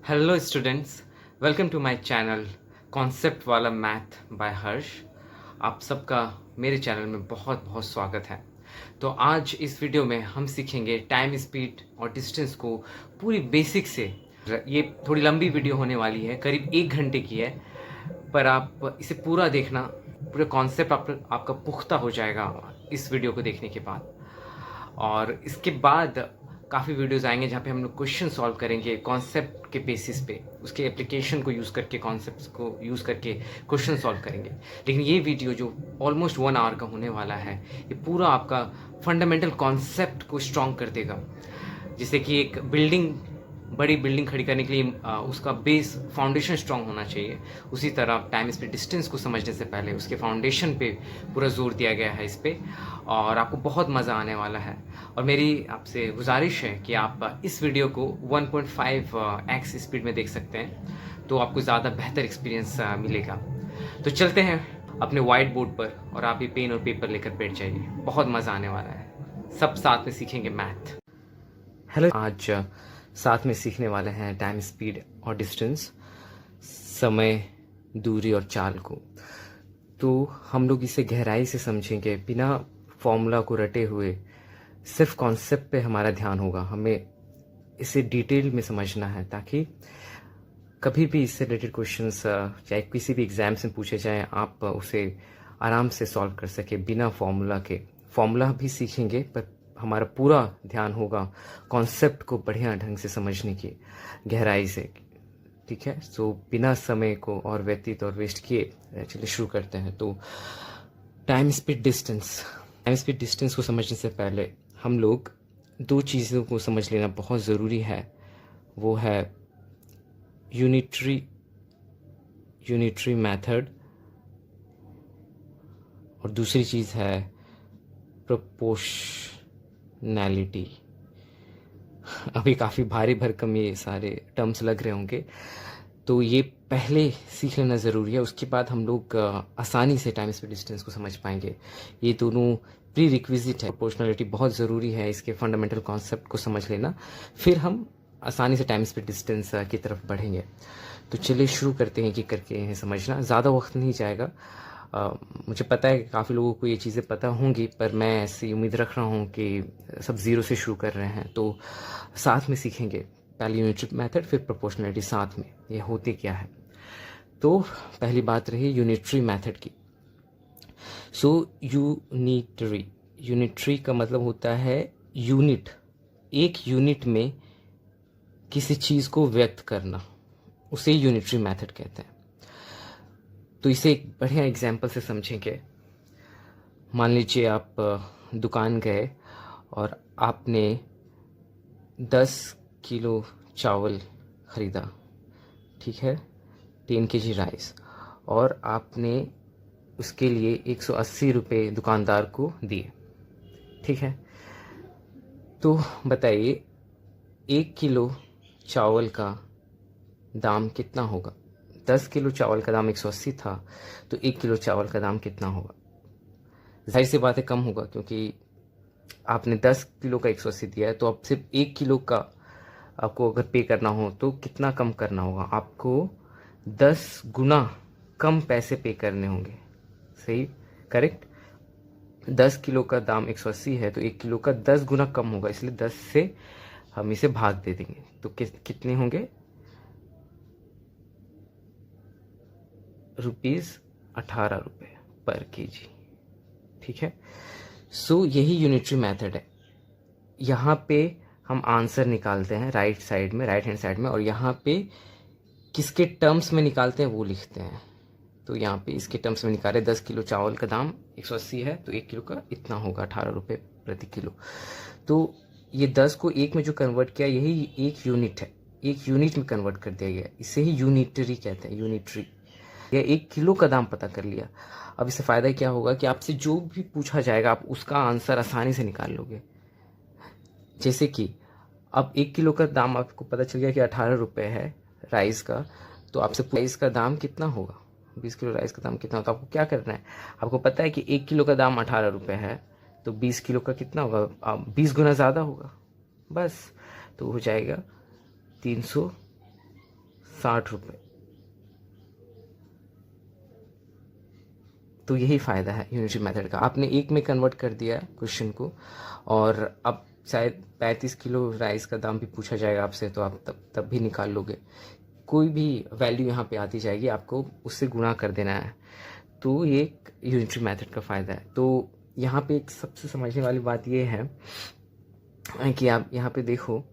Hello students, welcome to my channel concept वाला math by Harsh. आप सबका मेरे चैनल में बहुत बहुत स्वागत है। तो आज इस वीडियो में हम सीखेंगे टाइम, स्पीड और डिस्टेंस को पूरी बेसिक से। ये थोड़ी लंबी वीडियो होने वाली है, करीब 1 घंटे की है, पर आप इसे पूरा देखना, पूरे कॉन्सेप्ट आपका पुख्ता हो जाएगा इस वीडियो को देखने के बाद। और इसके बाद काफ़ी वीडियोस आएंगे जहाँ पे हम लोग क्वेश्चन सॉल्व करेंगे कॉन्सेप्ट के बेसिस पे, उसके एप्लीकेशन को यूज़ करके, कॉन्सेप्ट्स को यूज़ करके क्वेश्चन सॉल्व करेंगे। लेकिन ये वीडियो जो ऑलमोस्ट 1 आवर का होने वाला है, ये पूरा आपका फंडामेंटल कॉन्सेप्ट को स्ट्रॉन्ग कर देगा। जैसे कि एक बड़ी बिल्डिंग खड़ी करने के लिए उसका बेस फाउंडेशन स्ट्रांग होना चाहिए, उसी तरह टाइम स्पीड डिस्टेंस को समझने से पहले उसके फाउंडेशन पे पूरा जोर दिया गया है इस पे। और आपको बहुत मज़ा आने वाला है। और मेरी आपसे गुजारिश है कि आप इस वीडियो को 1.5x स्पीड में देख सकते हैं, तो आपको ज़्यादा बेहतर एक्सपीरियंस मिलेगा। तो चलते हैं अपने वाइट बोर्ड पर, और आप भी पेन और पेपर लेकर बैठ जाइए, बहुत मज़ा आने वाला है। सब साथ में सीखेंगे मैथ। हेलो, आज साथ में सीखने वाले हैं टाइम, स्पीड और डिस्टेंस, समय, दूरी और चाल को। तो हम लोग इसे गहराई से समझेंगे, बिना फॉर्मूला को रटे हुए। सिर्फ कॉन्सेप्ट पे हमारा ध्यान होगा, हमें इसे डिटेल में समझना है, ताकि कभी भी इससे रिलेटेड क्वेश्चंस चाहे किसी भी एग्जाम से पूछे जाएं, आप उसे आराम से सॉल्व कर सके बिना फॉर्मूला के। फॉर्मूला भी सीखेंगे, पर हमारा पूरा ध्यान होगा कॉन्सेप्ट को बढ़िया ढंग से समझने की, गहराई से। ठीक है, सो बिना समय को और व्यतीत और वेस्ट किए चलिए शुरू करते हैं। तो टाइम स्पीड डिस्टेंस को समझने से पहले हम लोग दो चीज़ों को समझ लेना बहुत ज़रूरी है। वो है यूनिटरी मेथड, और दूसरी चीज़ है प्रोपोर्शनैलिटी। अभी काफ़ी भारी भरकम ये सारे टर्म्स लग रहे होंगे, तो ये पहले सीख लेना ज़रूरी है। उसके बाद हम लोग आसानी से टाइम स्पीड डिस्टेंस को समझ पाएंगे। ये दोनों प्री रिक्विजिट है। प्रोपोर्शनलिटी बहुत ज़रूरी है, इसके फंडामेंटल कॉन्सेप्ट को समझ लेना, फिर हम आसानी से टाइम स्पीड डिस्टेंस की तरफ बढ़ेंगे। तो चलिए शुरू करते हैं, कि करके हैं समझना, ज़्यादा वक्त नहीं जाएगा। मुझे पता है कि काफ़ी लोगों को ये चीज़ें पता होंगी, पर मैं ऐसी उम्मीद रख रहा हूँ कि सब ज़ीरो से शुरू कर रहे हैं, तो साथ में सीखेंगे। पहले यूनिटरी मेथड, फिर प्रोपोर्शनलिटी साथ में। ये होते क्या है? तो पहली बात रही यूनिटरी मेथड की। सो यूनिटरी का मतलब होता है यूनिट, एक यूनिट में किसी चीज़ को व्यक्त करना, उसे यूनिटरी मेथड कहते हैं। तो इसे एक बढ़िया एग्जाम्पल से समझेंगे। मान लीजिए आप दुकान गए और आपने 10 किलो चावल ख़रीदा, ठीक है, 10 kg राइस, और आपने उसके लिए 180 रुपये दुकानदार को दिए। ठीक है, तो बताइए 1 किलो चावल का दाम कितना होगा? 10 किलो चावल का दाम 180 था, तो 1 किलो चावल का दाम कितना होगा? जाहिर सी बात है कम होगा, क्योंकि आपने 10 किलो का 180 दिया है, तो अब सिर्फ 1 किलो का आपको अगर पे करना हो तो कितना कम करना होगा? आपको 10 गुना कम पैसे पे करने होंगे। सही, करेक्ट। 10 किलो का दाम 180 है, तो 1 किलो का 10 गुना कम होगा, इसलिए 10 से हम इसे भाग दे देंगे, तो कितने होंगे? ₹18 पर केजी। ठीक है, सो यही यूनिटरी मेथड है। यहाँ पे हम आंसर निकालते हैं राइट हैंड साइड में, और यहाँ पे किसके टर्म्स में निकालते हैं वो लिखते हैं। तो यहाँ पे इसके टर्म्स में निकाले, 10 किलो चावल का दाम 180 है, तो 1 किलो का इतना होगा, ₹18 प्रति किलो। तो ये 10 को 1 में जो कन्वर्ट किया, यही एक यूनिट है, एक यूनिट में कन्वर्ट कर दिया गया, इसे ही यूनिटरी कहते हैं। यूनिटरी, या 1 किलो का दाम पता कर लिया। अब इससे फ़ायदा क्या होगा कि आपसे जो भी पूछा जाएगा, आप उसका आंसर आसानी से निकाल लोगे। जैसे कि अब 1 किलो का दाम आपको पता चल गया कि ₹18 है राइस का, तो आपसे राइस का दाम कितना होगा? 20 किलो राइस का दाम कितना होता है? आपको क्या करना है, आपको पता है कि 1 किलो का दाम ₹18 है, तो 20 किलो का कितना होगा? 20 गुना ज़्यादा होगा, बस। तो हो जाएगा 300 60 रुपये। तो यही फ़ायदा है यूनिटरी मेथड का। आपने एक में कन्वर्ट कर दिया क्वेश्चन को, और अब शायद 35 किलो राइस का दाम भी पूछा जाएगा आपसे, तो आप तब भी निकाल लोगे। कोई भी वैल्यू यहाँ पे आती जाएगी, आपको उससे गुणा कर देना है। तो ये एक यूनिटरी मेथड का फ़ायदा है। तो यहाँ पे एक सबसे समझने वाली बात ये है कि आप यहाँ पे देखो,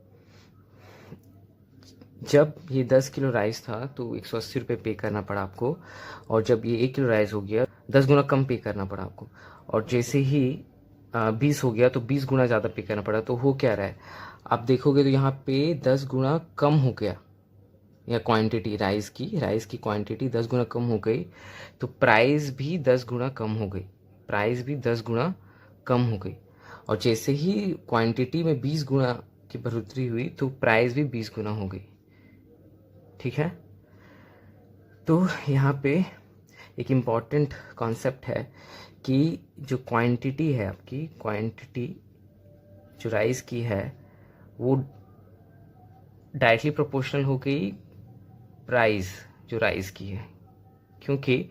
जब ये 10 किलो राइस था तो 180 रुपये पे करना पड़ा आपको, और जब ये 1 किलो राइस हो गया 10 गुना कम पे करना पड़ा आपको, और जैसे ही 20 हो गया तो 20 गुना ज़्यादा पे करना पड़ा। तो हो क्या रहा है, आप देखोगे तो यहाँ पे 10 गुना कम हो गया, या क्वांटिटी राइस की क्वांटिटी 10 गुना कम हो गई, तो प्राइस भी 10 गुना कम हो गई, प्राइस भी 10 गुना कम हो गई। और जैसे ही क्वांटिटी में 20 गुना की बढ़ोतरी हुई तो प्राइस भी 20 गुना हो गई। ठीक है। तो यहाँ पे एक इम्पॉर्टेंट कॉन्सेप्ट है कि जो क्वांटिटी है, आपकी क्वांटिटी जो राइस की है वो डायरेक्टली प्रोपोर्शनल हो गई प्राइस जो राइस की है। क्योंकि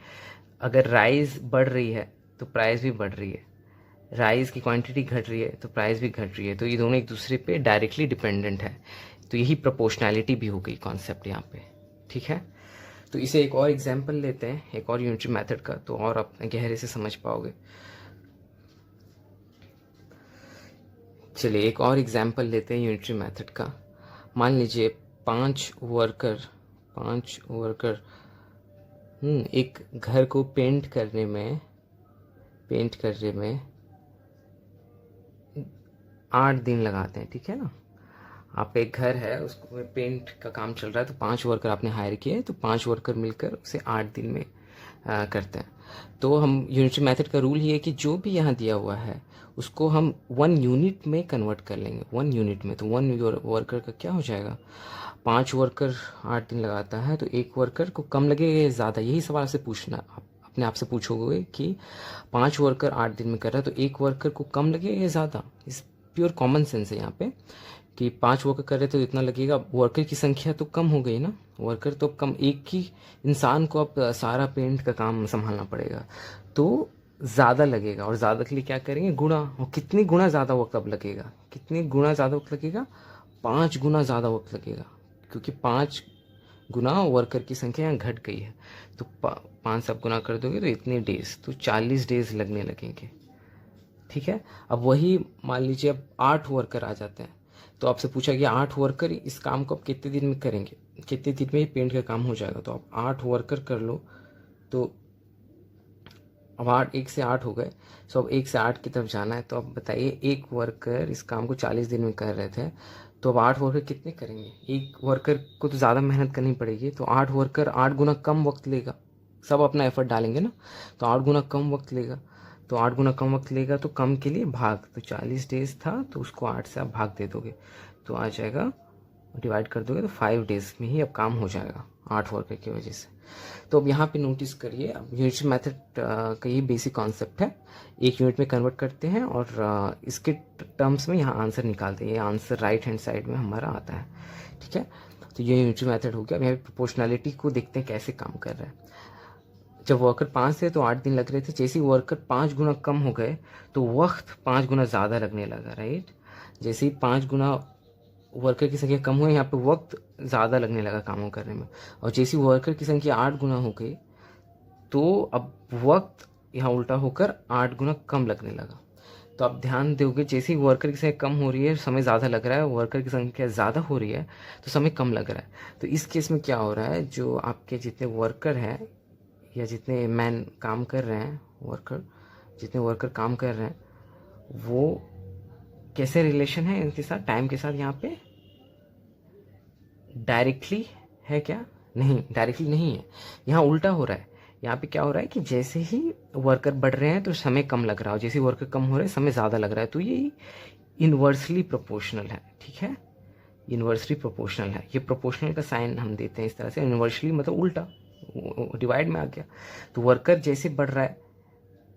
अगर राइस बढ़ रही है तो प्राइस भी बढ़ रही है, राइस की क्वांटिटी घट रही है तो प्राइस भी घट रही है। तो ये दोनों एक दूसरे पे डायरेक्टली डिपेंडेंट है। तो यही प्रोपोर्शनैलिटी भी हो गई कॉन्सेप्ट यहाँ पे। ठीक है। तो इसे एक और एग्जांपल लेते हैं, एक और यूनिटरी मेथड का, तो और आप गहरे से समझ पाओगे। चलिए एक और एग्जांपल लेते हैं यूनिटरी मेथड का। मान लीजिए 5 वर्कर एक घर को पेंट करने में 8 दिन लगाते हैं। ठीक है ना। आपका एक घर है, उसको पेंट का काम चल रहा है, तो 5 वर्कर आपने हायर किए, तो 5 वर्कर मिलकर उसे 8 दिन में करते हैं। तो हम यूनिटरी मेथड का रूल ये है कि जो भी यहाँ दिया हुआ है उसको हम 1 यूनिट में कन्वर्ट कर लेंगे, 1 यूनिट में। तो 1 वर्कर का क्या हो जाएगा, 5 वर्कर 8 दिन लगाता है, तो 1 वर्कर को कम लगेगा या ज़्यादा, यही सवाल आपसे पूछना। आप अपने आप से पूछोगे कि 5 वर्कर 8 दिन में कर रहा है, तो 1 वर्कर को कम लगेगा या ज़्यादा। इस प्योर कॉमन सेंस है यहाँ पे कि 5 वर्कर कर रहे तो इतना लगेगा। वर्कर की संख्या तो कम हो गई ना, वर्कर तो कम, एक ही इंसान को अब सारा पेंट का काम संभालना पड़ेगा, तो ज़्यादा लगेगा। और ज़्यादा के लिए क्या करेंगे, गुणा। और कितनी गुना ज़्यादा वक्त अब लगेगा, कितनी गुना ज़्यादा वक्त लगेगा, 5 गुना ज़्यादा वक्त लगेगा, क्योंकि 5 गुना वर्कर की संख्या यहाँ घट गई है। तो 5 सब गुना कर दोगे तो इतने डेज, तो 40 डेज लगने लगेंगे। ठीक है। अब वही मान लीजिए अब 8 वर्कर आ जाते हैं, तो आपसे पूछा गया 8 वर्कर इस काम को आप कितने दिन में करेंगे, कितने दिन में पेंट का काम हो जाएगा। तो आप 8 वर्कर कर लो, तो अब 1 से 8 हो गए। सो अब 1 से 8 की तरफ जाना है। तो अब बताइए, 1 वर्कर इस काम को 40 दिन में कर रहे थे, तो अब 8 वर्कर कितने करेंगे। 1 वर्कर को तो ज़्यादा मेहनत करनी पड़ेगी, तो 8 वर्कर 8 गुना कम वक्त लेगा, सब अपना एफर्ट डालेंगे ना, तो 8 गुना कम वक्त लेगा। तो 8 गुना कम वक्त लेगा, तो कम के लिए भाग, तो 40 डेज था तो उसको 8 से आप भाग दे दोगे, तो आ जाएगा, डिवाइड कर दोगे तो 5 डेज में ही अब काम हो जाएगा 8 वर्कर की वजह से। तो अब यहाँ पे नोटिस करिए, अब यूनिटरी मेथड का ये बेसिक कॉन्सेप्ट है। एक यूनिट में कन्वर्ट करते हैं और इसके टर्म्स में यहाँ आंसर निकालते हैं। ये आंसर राइट हैंड साइड में हमारा आता है। ठीक है। तो ये यूनिटरी मेथड हो गया। अब यहाँ पे प्रोपोर्शनैलिटी को देखते हैं कैसे काम कर रहा है। जब वर्कर 5 थे तो 8 दिन लग रहे थे, जैसे ही वर्कर 5 गुना कम हो गए तो वक्त 5 गुना ज़्यादा लगने लगा। राइट। जैसे ही 5 गुना वर्कर की संख्या कम हुई, यहाँ पे वक्त ज़्यादा लगने लगा कामों करने में। और जैसी वर्कर की संख्या 8 गुना हो गई तो अब वक्त यहाँ उल्टा होकर 8 गुना कम लगने लगा। तो आप ध्यान दोगे, जैसे ही वर्कर की संख्या कम हो रही है समय ज़्यादा लग रहा है, वर्कर की संख्या ज़्यादा हो रही है तो समय कम लग रहा है। तो इस केस में क्या हो रहा है, जो आपके जितने वर्कर हैं या जितने मैन काम कर रहे हैं, जितने वर्कर काम कर रहे हैं वो कैसे रिलेशन है इनके साथ, टाइम के साथ। यहाँ पे डायरेक्टली है क्या, नहीं, डायरेक्टली नहीं है, यहाँ उल्टा हो रहा है। यहाँ पे क्या हो रहा है कि जैसे ही वर्कर बढ़ रहे हैं तो समय कम लग रहा है, और जैसे वर्कर कम हो रहे हैं समय ज़्यादा लग रहा है। तो ये इन्वर्सली प्रोपोर्शनल है। ठीक है। इन्वर्सली प्रोपोर्शनल है। ये प्रोपोर्शनल का साइन हम देते हैं इस तरह से, इन्वर्सली मतलब उल्टा, डिवाइड में आ गया। तो वर्कर जैसे बढ़ रहा है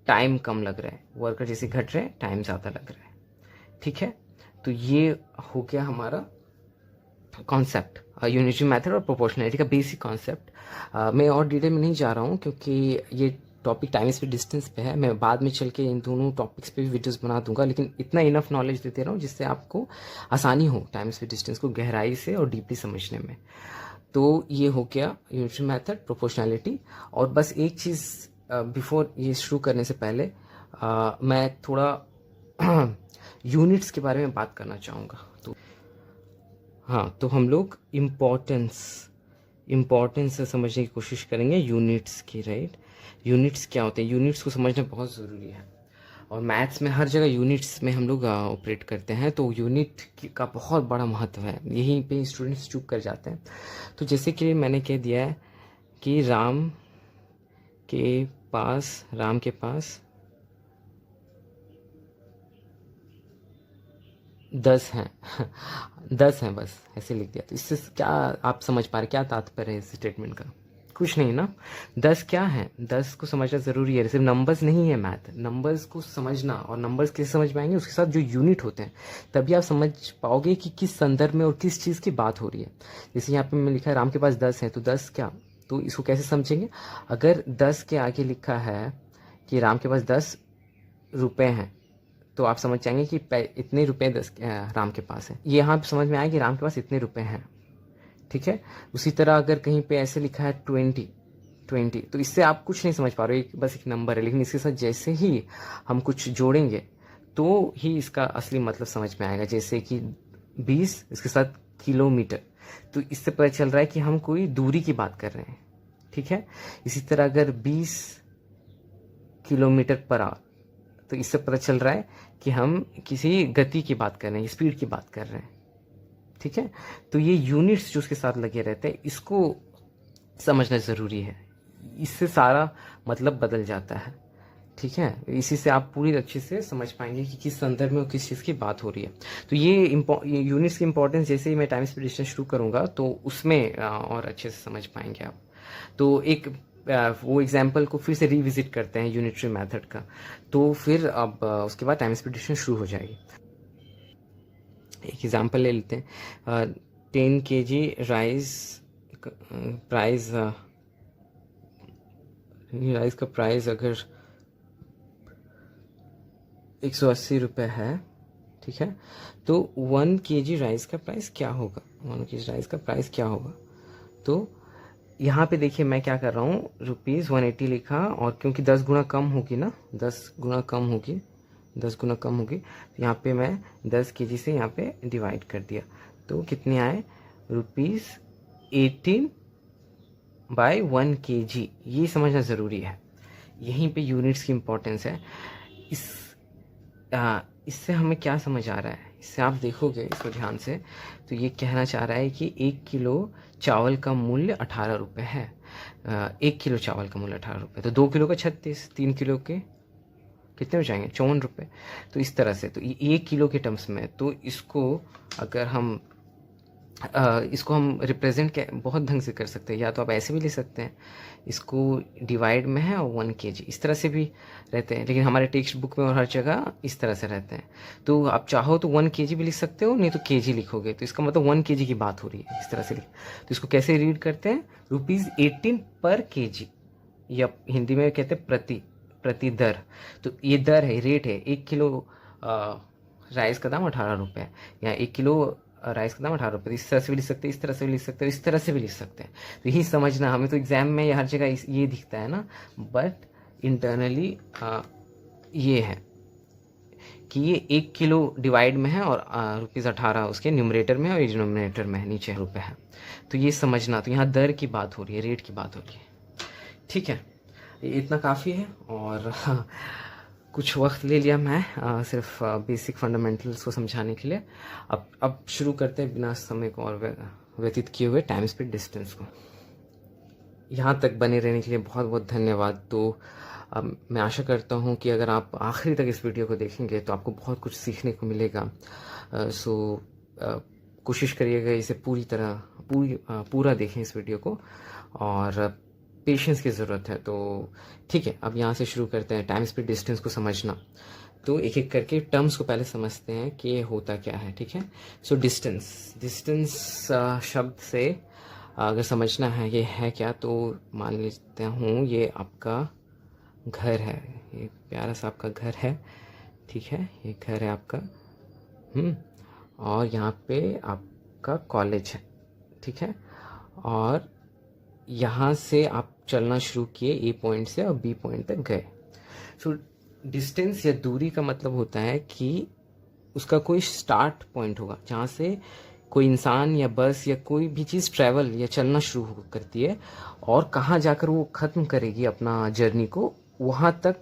टाइम कम लग रहा है, वर्कर जैसे घट रहे हैं टाइम ज़्यादा लग रहा है। ठीक है। तो ये हो गया हमारा कॉन्सेप्ट। यूनिटरी मेथड और प्रोपोर्शनैलिटी का बेसिक कॉन्सेप्ट। मैं और डिटेल में नहीं जा रहा हूँ क्योंकि ये टॉपिक टाइम स्पीड डिस्टेंस पे है। मैं बाद में चल के इन दोनों टॉपिक्स पे भी वीडियोस बना दूंगा, लेकिन इतना इनफ नॉलेज देते रहा हूँ जिससे आपको आसानी हो टाइम स्पीड डिस्टेंस को गहराई से और डीपली समझने में। तो ये हो गया यूनिटरी मेथड, प्रोपोर्शनैलिटी। और बस एक चीज़ बिफोर ये शुरू करने से पहले मैं थोड़ा यूनिट्स के बारे में बात करना चाहूँगा। तो हाँ, तो हम लोग इम्पोर्टेंस से समझने की कोशिश करेंगे यूनिट्स की, राइट। यूनिट्स क्या होते हैं, यूनिट्स को समझना बहुत ज़रूरी है। और मैथ्स में हर जगह यूनिट्स में हम लोग ऑपरेट करते हैं, तो यूनिट का बहुत बड़ा महत्व है। यहीं पे स्टूडेंट्स चूक कर जाते हैं। तो जैसे कि मैंने कह दिया है कि राम के पास 10 हैं 10 हैं, बस ऐसे लिख दिया। तो इससे क्या आप समझ पा रहे, क्या तात्पर्य है इस स्टेटमेंट का? कुछ नहीं ना। 10 क्या है, 10 को समझना ज़रूरी है। सिर्फ नंबर्स नहीं है मैथ, नंबर्स को समझना, और नंबर्स कैसे समझ पाएंगे, उसके साथ जो यूनिट होते हैं तभी आप समझ पाओगे कि किस संदर्भ में और किस चीज़ की बात हो रही है। जैसे यहाँ पे मैं लिखा है राम के पास 10 हैं, तो 10 क्या, तो इसको कैसे समझेंगे? अगर 10 के आगे लिखा है कि राम के पास 10 रुपये हैं, तो आप समझ जाएंगे कि इतने रुपए राम के पास है। ये यहाँ समझ में आया कि राम के पास इतने रुपए हैं, ठीक है। उसी तरह अगर कहीं पे ऐसे लिखा है 20, तो इससे आप कुछ नहीं समझ पा रहे हो, बस एक नंबर है। लेकिन इसके साथ जैसे ही हम कुछ जोड़ेंगे तो ही इसका असली मतलब समझ में आएगा। जैसे कि 20, इसके साथ किलोमीटर, तो इससे पता चल रहा है कि हम कोई दूरी की बात कर रहे हैं, ठीक है। इसी तरह अगर 20 किलोमीटर पर आवर, तो इससे पता चल रहा है कि हम किसी गति की बात कर रहे हैं, स्पीड की बात कर रहे हैं, ठीक है। तो ये यूनिट्स जो उसके साथ लगे रहते हैं, इसको समझना ज़रूरी है। इससे सारा मतलब बदल जाता है, ठीक है। इसी से आप पूरी अच्छे से समझ पाएंगे कि किस संदर्भ में और किस चीज़ की बात हो रही है। तो ये यूनिट्स की इंपॉर्टेंस जैसे ही मैं टाइम स्पीड डिस्टेंस शुरू करूँगा तो उसमें और अच्छे से समझ पाएंगे आप। तो एक वो एग्जाम्पल को फिर से रिविजिट करते हैं यूनिटरी मेथड का, तो फिर अब उसके बाद टाइम स्पीड डिस्टेंस शुरू हो जाएगी। एक एग्जाम्पल ले लेते हैं। 10 kg राइस का प्राइस अगर 180 रुपये है, ठीक है, तो 1 kg राइस का प्राइस क्या होगा? 1 kg राइस का प्राइस क्या होगा? तो यहाँ पे देखिए मैं क्या कर रहा हूँ, ₹180 लिखा, और क्योंकि 10 गुना कम होगी ना, 10 गुना कम होगी, तो यहाँ पे मैं 10 kg से यहाँ पे डिवाइड कर दिया, तो कितने आए? ₹18 बाय 1 kg। ये समझना ज़रूरी है, यहीं पे यूनिट्स की इम्पोर्टेंस है। इससे हमें क्या समझ आ रहा है, इससे आप देखोगे इसको ध्यान से, तो ये कहना चाह रहा है कि 1 किलो चावल का मूल्य 18 रुपये है। 1 किलो चावल का मूल्य 18 रुपये, तो 2 किलो का 36, 3 किलो के कितने हो जाएंगे? 54 रुपये। तो इस तरह से, तो ये 1 किलो के टर्म्स में, तो इसको अगर हम इसको हम रिप्रेजेंट बहुत ढंग से कर सकते हैं। या तो आप ऐसे भी ले सकते हैं, इसको डिवाइड में है और 1 kg, इस तरह से भी रहते हैं, लेकिन हमारे टेक्स्ट बुक में और हर जगह इस तरह से रहते हैं। तो आप चाहो तो 1 kg भी लिख सकते हो, नहीं तो kg लिखोगे, तो इसका मतलब 1 kg की बात हो रही है, इस तरह से लिख। तो इसको कैसे रीड करते हैं? ₹18 पर kg, या हिंदी में कहते हैं प्रति दर। तो ये दर है, रेट है। 1 किलो राइस का दाम 18 रुपये, या 1 किलो राइस का दाम 18 रुपये। इस तरह से भी लिख सकते हैं, इस तरह से भी लिख सकते हैं, इस तरह से भी लिख सकते हैं। तो यही समझना, हमें तो एग्जाम में हर जगह ये दिखता है ना, बट इंटरनली ये है कि ये 1 किलो डिवाइड में है और ₹18 उसके न्यूमरेटर में है और डिनोमिनेटर में है, नीचे रुपये है। तो ये समझना, तो यहाँ दर की बात हो रही है, रेट की बात हो रही है, ठीक है। ये इतना काफ़ी है, और कुछ वक्त ले लिया मैं सिर्फ बेसिक फंडामेंटल्स को समझाने के लिए। अब शुरू करते हैं बिना समय को और व्यतीत किए हुए टाइम स्पीड डिस्टेंस को। यहाँ तक बने रहने के लिए बहुत बहुत धन्यवाद। तो मैं आशा करता हूँ कि अगर आप आखिरी तक इस वीडियो को देखेंगे तो आपको बहुत कुछ सीखने को मिलेगा। कोशिश करिएगा इसे पूरा देखें इस वीडियो को, और पेशेंस की ज़रूरत है। तो ठीक है, अब यहाँ से शुरू करते हैं टाइम स्पीड डिस्टेंस को समझना। तो एक एक करके टर्म्स को पहले समझते हैं कि ये होता क्या है, ठीक है। सो डिस्टेंस शब्द से अगर समझना है ये है क्या, तो मान लेता हूँ ये आपका घर है, ये प्यारा सा आपका घर है, ठीक है, ये घर है आपका, और यहाँ पे आपका कॉलेज है, ठीक है, और यहाँ से आप चलना शुरू किए ए पॉइंट से और बी पॉइंट तक गए। सो डिस्टेंस या दूरी का मतलब होता है कि उसका कोई स्टार्ट पॉइंट होगा जहाँ से कोई इंसान या बस या कोई भी चीज़ ट्रैवल या चलना शुरू करती है, और कहाँ जाकर वो ख़त्म करेगी अपना जर्नी को, वहाँ तक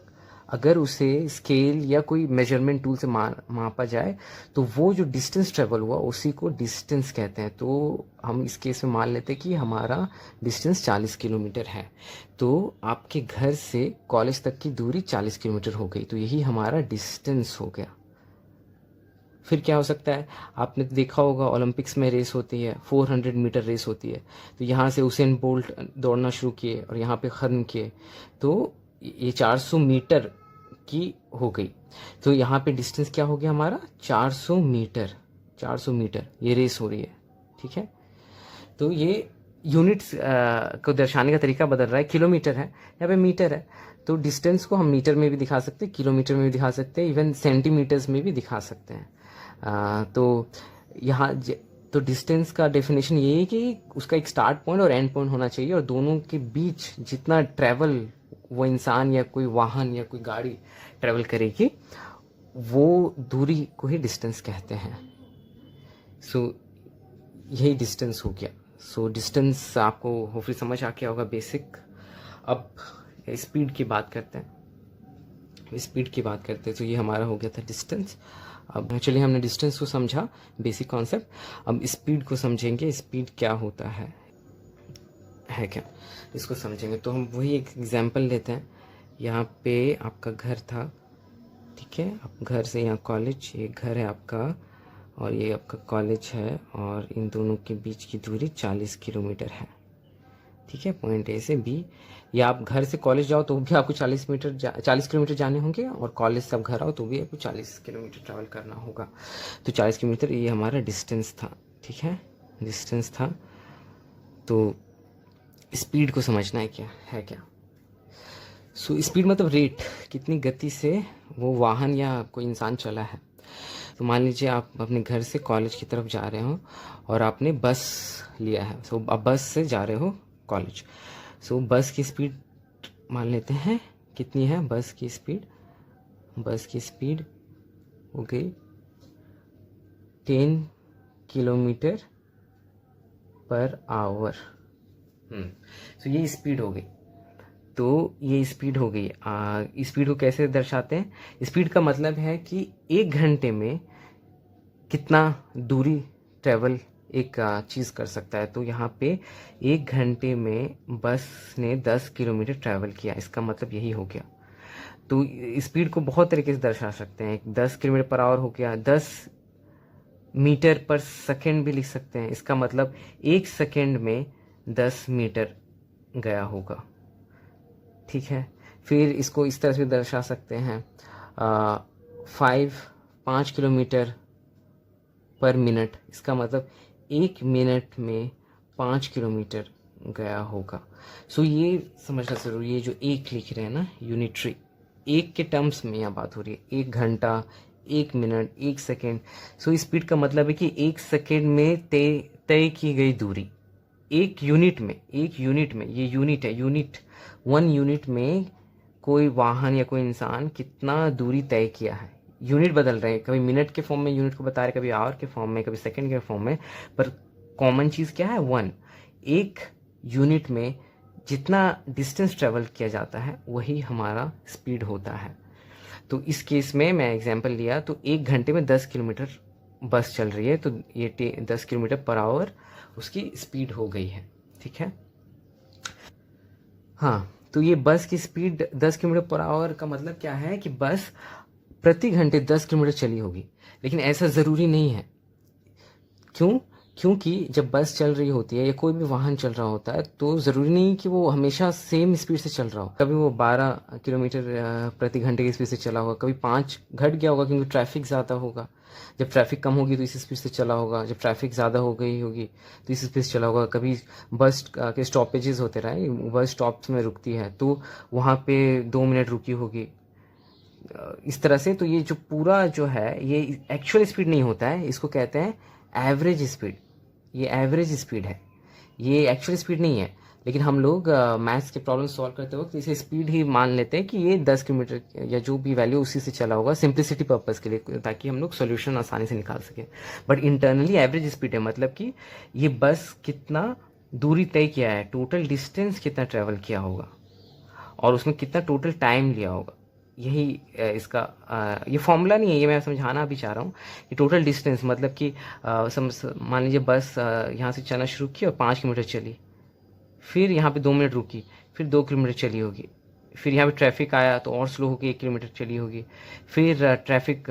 अगर उसे स्केल या कोई मेजरमेंट टूल से मापा जाए तो वो जो डिस्टेंस ट्रेवल हुआ उसी को डिस्टेंस कहते हैं। तो हम इस केस में मान लेते हैं कि हमारा डिस्टेंस 40 किलोमीटर है। तो आपके घर से कॉलेज तक की दूरी 40 किलोमीटर हो गई, तो यही हमारा डिस्टेंस हो गया। फिर क्या हो सकता है, आपने देखा होगा ओलंपिक्स में रेस होती है, 400 मीटर रेस होती है, तो यहाँ से उसेन बोल्ट दौड़ना शुरू किए और यहाँ पे ख़त्म किए, तो ये 400 मीटर की हो गई। तो यहाँ पे डिस्टेंस क्या हो गया हमारा, 400 मीटर। 400 मीटर ये रेस हो रही है, ठीक है। तो ये यूनिट्स को दर्शाने का तरीका बदल रहा है, किलोमीटर है, यहाँ पे मीटर है, तो डिस्टेंस को हम मीटर में भी दिखा सकते हैं, किलोमीटर में भी दिखा सकते हैं, इवन सेंटीमीटर्स में भी दिखा सकते हैं। तो यहाँ तो डिस्टेंस का डेफिनेशन ये है कि उसका एक स्टार्ट पॉइंट और एंड पॉइंट होना चाहिए, और दोनों के बीच जितना ट्रैवल वो इंसान या कोई वाहन या कोई गाड़ी ट्रैवल करेगी, वो दूरी को ही डिस्टेंस कहते हैं। सो यही डिस्टेंस हो गया। सो डिस्टेंस आपको होपफुली समझ आ गया होगा बेसिक। अब स्पीड की बात करते हैं, तो ये हमारा हो गया था डिस्टेंस। अब चलिए हमने डिस्टेंस को समझा, बेसिक कॉन्सेप्ट, अब स्पीड को समझेंगे। स्पीड क्या होता है क्या, इसको समझेंगे। तो हम वही एक एग्जांपल लेते हैं। यहाँ पे आपका घर था, ठीक है, आप घर से यहाँ कॉलेज, ये घर है आपका और ये आपका कॉलेज है, और इन दोनों के बीच की दूरी 40 किलोमीटर है, ठीक है, पॉइंट ए से बी। या आप घर से कॉलेज जाओ तो भी आपको 40 किलोमीटर जाने होंगे, और कॉलेज से आप घर आओ तो भी आपको 40 किलोमीटर ट्रैवल करना होगा। तो 40 किलोमीटर ये हमारा डिस्टेंस था, ठीक है, डिस्टेंस था। तो स्पीड को समझना है क्या। सो स्पीड मतलब रेट, कितनी गति से वो वाहन या कोई इंसान चला है। तो मान लीजिए आप अपने घर से कॉलेज की तरफ जा रहे हो और आपने बस लिया है, सो अब बस से जा रहे हो कॉलेज। सो बस की स्पीड मान लेते हैं कितनी है, बस की स्पीड हो गई 10 किलोमीटर पर आवर। तो ये स्पीड हो गई। स्पीड को कैसे दर्शाते हैं, स्पीड का मतलब है कि एक घंटे में कितना दूरी ट्रेवल एक चीज़ कर सकता है। तो यहाँ पे एक घंटे में बस ने 10 किलोमीटर ट्रैवल किया, इसका मतलब यही हो गया। तो स्पीड को बहुत तरीके से दर्शा सकते हैं। 10 किलोमीटर पर आवर हो गया, 10 मीटर पर सेकेंड भी लिख सकते हैं, इसका मतलब एक सेकेंड में 10 मीटर गया होगा, ठीक है। फिर इसको इस तरह से दर्शा सकते हैं 5 किलोमीटर पर मिनट, इसका मतलब एक मिनट में 5 किलोमीटर गया होगा। सो ये समझना ज़रूरी है, जो एक लिख रहे हैं ना यूनिटरी, एक के टर्म्स में यहाँ बात हो रही है, एक घंटा, एक मिनट, एक सेकेंड। सो स्पीड का मतलब है कि एक सेकेंड में तय की गई दूरी, एक यूनिट में, ये यूनिट है, यूनिट 1 यूनिट में कोई वाहन या कोई इंसान कितना दूरी तय किया है। यूनिट बदल रहे हैं, कभी मिनट के फॉर्म में यूनिट को बता रहे, कभी आवर के फॉर्म में, कभी सेकंड के फॉर्म में, पर कॉमन चीज़ क्या है, 1। एक यूनिट में जितना डिस्टेंस ट्रेवल किया जाता है वही हमारा स्पीड होता है। तो इस केस में मैं एग्जांपल लिया, तो एक घंटे में 10 किलोमीटर बस चल रही है, तो ये 10 किलोमीटर पर आवर उसकी स्पीड हो गई है, ठीक है। हाँ, तो ये बस की स्पीड 10 किलोमीटर पर आवर का मतलब क्या है कि बस प्रति घंटे 10 किलोमीटर चली होगी, लेकिन ऐसा ज़रूरी नहीं है। क्यों? क्योंकि जब बस चल रही होती है या कोई भी वाहन चल रहा होता है तो ज़रूरी नहीं कि वो हमेशा सेम स्पीड से चल रहा हो। कभी वो 12 किलोमीटर प्रति घंटे की स्पीड से चला होगा, कभी 5 घट गया होगा क्योंकि ट्रैफिक ज़्यादा होगा। जब ट्रैफिक कम होगी तो इस स्पीड से चला होगा, जब ट्रैफिक ज़्यादा हो गई होगी तो इस स्पीड से चला होगा। कभी बस के स्टॉपेजेस होते रहे, बस स्टॉप्स में रुकती है तो वहाँ पे 2 मिनट रुकी होगी, इस तरह से। तो ये जो पूरा जो है ये एक्चुअल स्पीड नहीं होता है, इसको कहते हैं एवरेज स्पीड। ये एवरेज स्पीड है, ये एक्चुअल स्पीड नहीं है। लेकिन हम लोग मैथ्स के प्रॉब्लम सॉल्व करते वक्त इसे स्पीड ही मान लेते हैं कि ये 10 किलोमीटर या जो भी वैल्यू उसी से चला होगा, सिंप्लिसिटी पर्पस के लिए, ताकि हम लोग सोल्यूशन आसानी से निकाल सकें। बट इंटरनली एवरेज स्पीड है, मतलब कि ये बस कितना दूरी तय किया है, टोटल डिस्टेंस कितना ट्रेवल किया होगा और उसमें कितना टोटल टाइम लिया होगा। यही इसका ये फॉर्मूला नहीं है, ये मैं समझाना भी चाह रहा हूँ कि टोटल डिस्टेंस मतलब कि मान लीजिए बस यहाँ से चलना शुरू की और 5 किलोमीटर चली, फिर यहाँ पे 2 मिनट रुकी, फिर 2 किलोमीटर चली होगी, फिर यहाँ पे ट्रैफिक आया तो और स्लो होकर 1 किलोमीटर चली होगी, फिर ट्रैफिक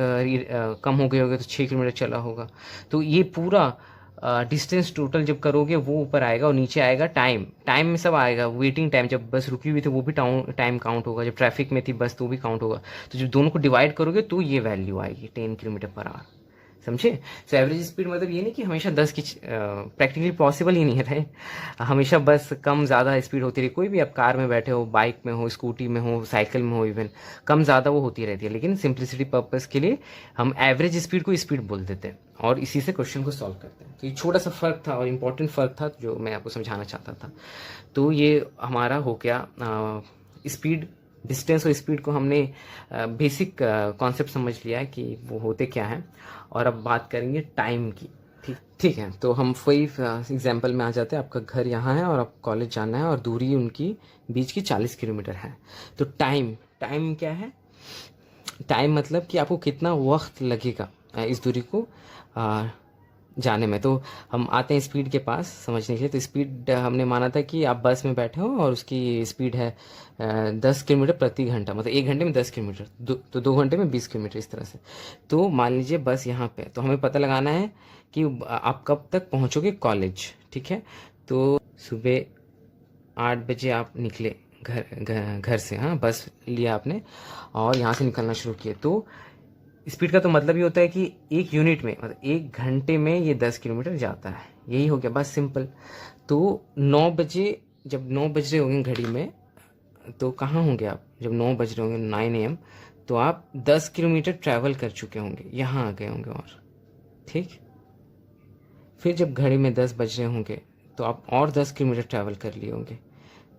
कम हो गई होगी तो 6 किलोमीटर चला होगा। तो ये पूरा डिस्टेंस टोटल जब करोगे वो ऊपर आएगा और नीचे आएगा टाइम। टाइम में सब आएगा, वेटिंग टाइम, जब बस रुकी हुई थी वो भी टाइम काउंट होगा, जब ट्रैफिक में थी बस तो भी काउंट होगा। तो जब दोनों को डिवाइड करोगे तो ये वैल्यू आएगी 10 किलोमीटर पर आवर। समझे? सो एवरेज स्पीड मतलब ये नहीं कि हमेशा 10 की, प्रैक्टिकली पॉसिबल ही नहीं है राइट। हमेशा बस कम ज़्यादा स्पीड होती रही, कोई भी आप कार में बैठे हो, बाइक में हो, स्कूटी में हो, साइकिल में हो, इवन कम ज़्यादा वो होती रहती है। लेकिन सिंप्लिसिटी पर्पस के लिए हम एवरेज स्पीड को स्पीड बोल देते हैं और इसी से क्वेश्चन को सॉल्व करते हैं। तो ये छोटा सा फ़र्क था और इम्पोर्टेंट फ़र्क था जो मैं आपको समझाना चाहता था। तो ये हमारा हो गया स्पीड, डिस्टेंस और स्पीड को हमने बेसिक कॉन्सेप्ट समझ लिया है कि वो होते क्या हैं। और अब बात करेंगे टाइम की। ठीक है, तो हम वही एग्जाम्पल में आ जाते हैं। आपका घर यहाँ है और आपको कॉलेज जाना है और दूरी उनकी बीच की 40 किलोमीटर है। तो टाइम, टाइम क्या है? टाइम मतलब कि आपको कितना वक्त लगेगा इस दूरी को जाने में। तो हम आते हैं स्पीड के पास समझने के लिए। तो स्पीड हमने माना था कि आप बस में बैठे हो और उसकी स्पीड है 10 किलोमीटर प्रति घंटा, मतलब 1 घंटे में 10 किलोमीटर, तो 2 घंटे में 20 किलोमीटर, इस तरह से। तो मान लीजिए बस यहाँ पे, तो हमें पता लगाना है कि आप कब तक पहुँचोगे कॉलेज। ठीक है, तो सुबह 8 बजे आप निकले घर से, हाँ बस लिया आपने और यहाँ से निकलना शुरू किए। तो स्पीड का तो मतलब ये होता है कि एक यूनिट में, मतलब 1 घंटे में ये 10 किलोमीटर जाता है। यही हो गया, बस सिंपल। तो 9 बजे, जब 9 बज रहे होंगे घड़ी में, तो कहाँ होंगे आप? जब 9 बज रहे होंगे 9 AM, तो आप 10 किलोमीटर ट्रैवल कर चुके होंगे, यहाँ आ गए होंगे। और ठीक, फिर जब घड़ी में 10 बज रहे होंगे तो आप और 10 किलोमीटर ट्रैवल कर लिए होंगे।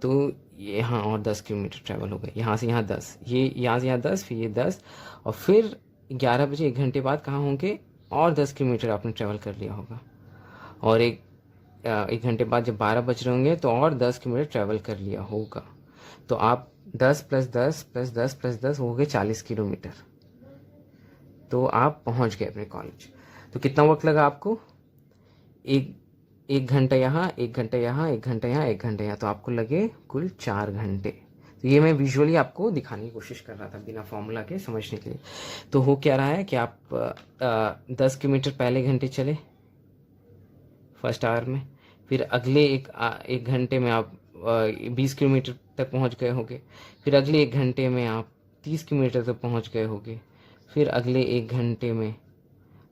तो यहाँ और 10 किलोमीटर ट्रैवल हो गए, यहाँ से यहाँ 10, ये यहाँ से यहाँ 10, फिर ये 10, और फिर 11 बजे 1 घंटे बाद कहाँ होंगे? और 10 किलोमीटर आपने ट्रैवल कर लिया होगा। और एक घंटे बाद जब 12 बज रहे होंगे तो और 10 किलोमीटर ट्रैवल कर लिया होगा। तो आप 10 + 10 + 10 + 10 हो गए 40 किलोमीटर। तो आप पहुँच गए अपने कॉलेज। तो कितना वक्त लगा आपको? एक घंटा यहाँ, 1 घंटा यहाँ, 1 घंटा यहाँ, 1 घंटा यहाँ, तो आपको लगे कुल 4 घंटे। तो ये मैं विजुअली आपको दिखाने की कोशिश कर रहा था बिना फॉर्मूला के, समझने के लिए। तो हो क्या रहा है कि आप 10 किलोमीटर पहले घंटे चले फर्स्ट आवर में, फिर अगले एक घंटे में आप 20 किलोमीटर तक पहुंच गए होंगे, फिर अगले 1 घंटे में आप 30 किलोमीटर तक पहुंच गए होंगे, फिर अगले 1 घंटे में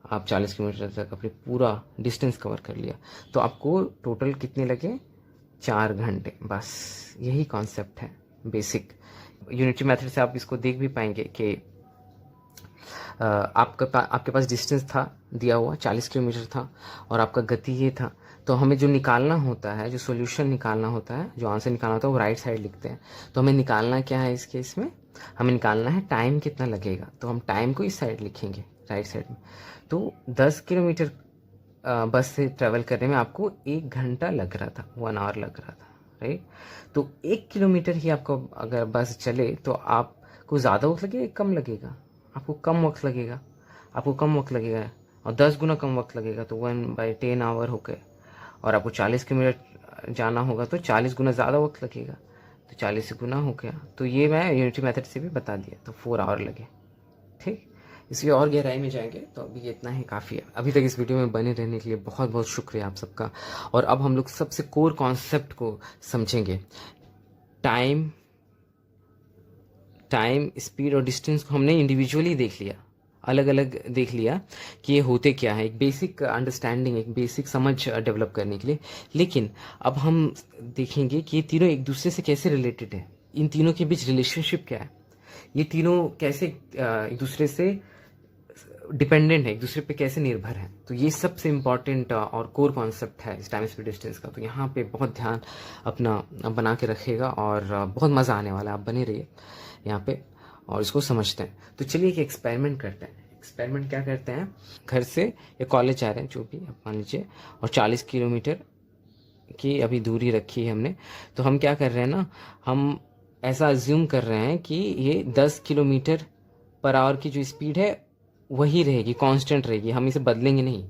आप 40 किलोमीटर तक अपनी पूरा डिस्टेंस कवर कर लिया। तो आपको टोटल कितने लगे? 4 घंटे। बस यही कॉन्सेप्ट है बेसिक। यूनिटरी मेथड से आप इसको देख भी पाएंगे कि आपके पास डिस्टेंस था दिया हुआ 40 किलोमीटर था और आपका गति ये था। तो हमें जो निकालना होता है, जो सॉल्यूशन निकालना होता है, जो आंसर निकालना होता है, वो राइट साइड लिखते हैं। तो हमें निकालना क्या है इस केस में? हमें निकालना है टाइम कितना लगेगा। तो हम टाइम को इस साइड लिखेंगे, राइट साइड में। तो 10 किलोमीटर बस से ट्रैवल करने में आपको 1 घंटा लग रहा था, 1 आवर लग रहा था, राइट। तो 1 किलोमीटर ही आपको अगर बस चले तो आपको ज़्यादा वक्त लगेगा, कम लगेगा? आपको कम वक्त लगेगा, आपको कम वक्त लगेगा, और 10 गुना कम वक्त लगेगा। तो 1/10 आवर हो गए। और आपको 40 किलोमीटर जाना होगा तो 40 गुना ज़्यादा वक्त लगेगा, तो 40 से गुना हो गया। तो ये मैं यूनिटरी मेथड से भी बता दिया। तो 4 आवर लगे, ठीक। इसलिए और गहराई में जाएंगे, तो अभी इतना ही काफ़ी है। अभी तक इस वीडियो में बने रहने के लिए बहुत बहुत शुक्रिया आप सबका। और अब हम लोग सबसे कोर कॉन्सेप्ट को समझेंगे। टाइम टाइम स्पीड और डिस्टेंस को हमने इंडिविजुअली देख लिया, अलग अलग देख लिया कि ये होते क्या है, एक बेसिक अंडरस्टैंडिंग, एक बेसिक समझ डेवलप करने के लिए। लेकिन अब हम देखेंगे कि ये तीनों एक दूसरे से कैसे रिलेटेड है, इन तीनों के बीच रिलेशनशिप क्या है, ये तीनों कैसे एक दूसरे से डिपेंडेंट है, एक दूसरे पे कैसे निर्भर है। तो ये सबसे इम्पॉर्टेंट और कोर कॉन्सेप्ट है इस टाइम स्पीड डिस्टेंस का। तो यहाँ पे बहुत ध्यान अपना बना के रखिएगा और बहुत मज़ा आने वाला है। आप बने रहिए यहाँ पे और इसको समझते हैं। तो चलिए एक एक्सपेरिमेंट करते हैं। एक्सपेरिमेंट क्या करते हैं, घर से या कॉलेज जा रहे हैं जो भी आप मान लीजिए, और 40 किलोमीटर की अभी दूरी रखी है हमने। तो हम क्या कर रहे हैं ना, हम ऐसा अज्यूम कर रहे हैं कि ये 10 किलोमीटर पर आवर की जो स्पीड है वही रहेगी, कांस्टेंट रहेगी, हम इसे बदलेंगे नहीं।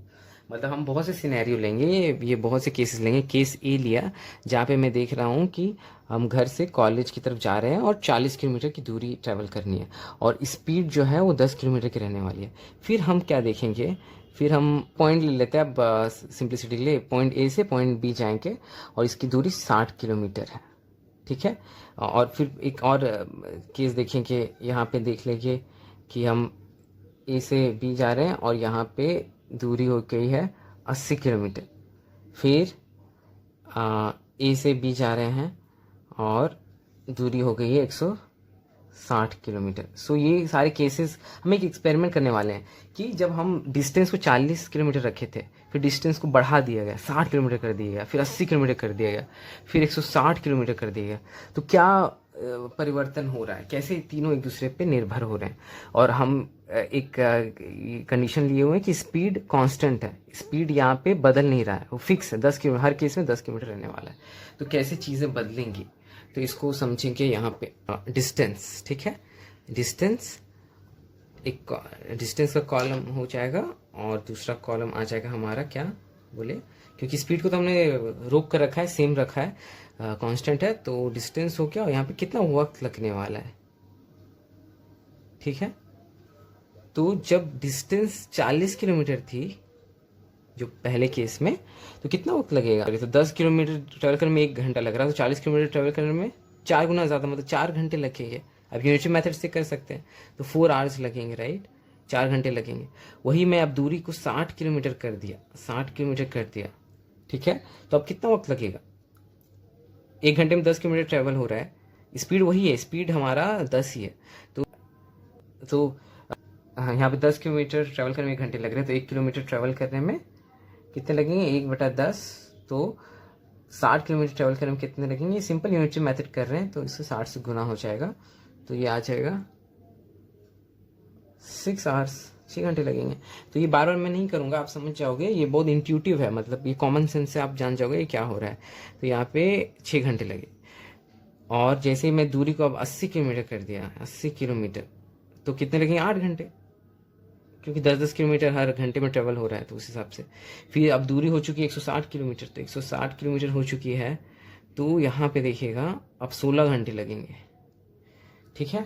मतलब हम बहुत से सिनेरियो लेंगे, ये बहुत से केसेस लेंगे। केस ए लिया जहाँ पे मैं देख रहा हूँ कि हम घर से कॉलेज की तरफ जा रहे हैं और 40 किलोमीटर की दूरी ट्रैवल करनी है और स्पीड जो है वो 10 किलोमीटर की रहने वाली है। फिर हम क्या देखेंगे, फिर हम पॉइंट ले लेते हैं। अब सिंप्लिसिटी के लिए पॉइंट ए से पॉइंट बी जाएंगे और इसकी दूरी 60 किलोमीटर है, ठीक है। और फिर एक और केस देखेंगे, यहाँ पे देख लेंगे कि हम ए से बी जा रहे हैं और यहाँ पे दूरी हो गई है 80 किलोमीटर। फिर ए से बी जा रहे हैं और दूरी हो गई है 160 किलोमीटर। सो ये सारे केसेस हम एक एक्सपेरिमेंट करने वाले हैं कि जब हम डिस्टेंस को 40 किलोमीटर रखे थे, फिर डिस्टेंस को बढ़ा दिया गया, 60 किलोमीटर कर दिया गया, फिर 80 किलोमीटर कर दिया गया, फिर 160 किलोमीटर कर दिया गया, तो क्या परिवर्तन हो रहा है, कैसे तीनों एक दूसरे पे निर्भर हो रहे हैं। और हम एक कंडीशन लिए हुए हैं कि स्पीड कांस्टेंट है, स्पीड यहाँ पे बदल नहीं रहा है, वो फिक्स है, 10 किलोमीटर, हर केस में 10 किलोमीटर रहने वाला है। तो कैसे चीज़ें बदलेंगी, तो इसको समझेंगे यहाँ पे। डिस्टेंस, ठीक है, डिस्टेंस, एक डिस्टेंस का कॉलम हो जाएगा और दूसरा कॉलम आ जाएगा हमारा क्या बोले, क्योंकि स्पीड को तो हमने रोक कर रखा है, सेम रखा है, कांस्टेंट है, तो डिस्टेंस हो गया और यहाँ पे कितना वक्त लगने वाला है, ठीक है। तो जब डिस्टेंस 40 किलोमीटर थी जो पहले केस में, तो कितना वक्त लगेगा, तो 10 किलोमीटर ट्रैवल करने में 1 घंटा लग रहा है, तो 40 किलोमीटर ट्रैवल करने में 4 गुना ज़्यादा, मतलब 4 घंटे लगेंगे। अब यूनिटी मेथड से कर सकते हैं, तो 4 आवर्स लगेंगे, राइट, 4 घंटे लगेंगे। वही मैं अब दूरी को 60 किलोमीटर कर दिया, 60 किलोमीटर कर दिया, ठीक है। तो अब कितना वक्त लगेगा, 1 घंटे में 10 किलोमीटर ट्रैवल हो रहा है, स्पीड वही है, स्पीड हमारा 10 ही है। तो हाँ, यहाँ पे 10 किलोमीटर ट्रैवल करने में 1 घंटे लग रहे हैं, तो 1 किलोमीटर ट्रैवल करने में कितने लगेंगे, 1/10, तो 60 किलोमीटर ट्रैवल करने में कितने लगेंगे। सिंपल यूनिटी मेथड कर रहे हैं तो इससे 60 से गुना हो जाएगा, तो ये आ जाएगा 6 आवर्स, 6 घंटे लगेंगे। तो ये बार बार मैं नहीं करूँगा, आप समझ जाओगे, ये बहुत इंट्यूटिव है, मतलब ये कॉमन सेंस से आप जान जाओगे ये क्या हो रहा है। तो यहाँ पे 6 घंटे लगे। और जैसे ही मैं दूरी को अब 80 किलोमीटर कर दिया, 80 किलोमीटर, तो कितने लगेंगे, 8 घंटे, क्योंकि 10-10 किलोमीटर हर घंटे में ट्रेवल हो रहा है, तो उस हिसाब से। फिर अब दूरी हो चुकी है 160 किलोमीटर, तो 160 किलोमीटर हो चुकी है, तो यहाँ पे देखिएगा अब 16 घंटे लगेंगे, ठीक है।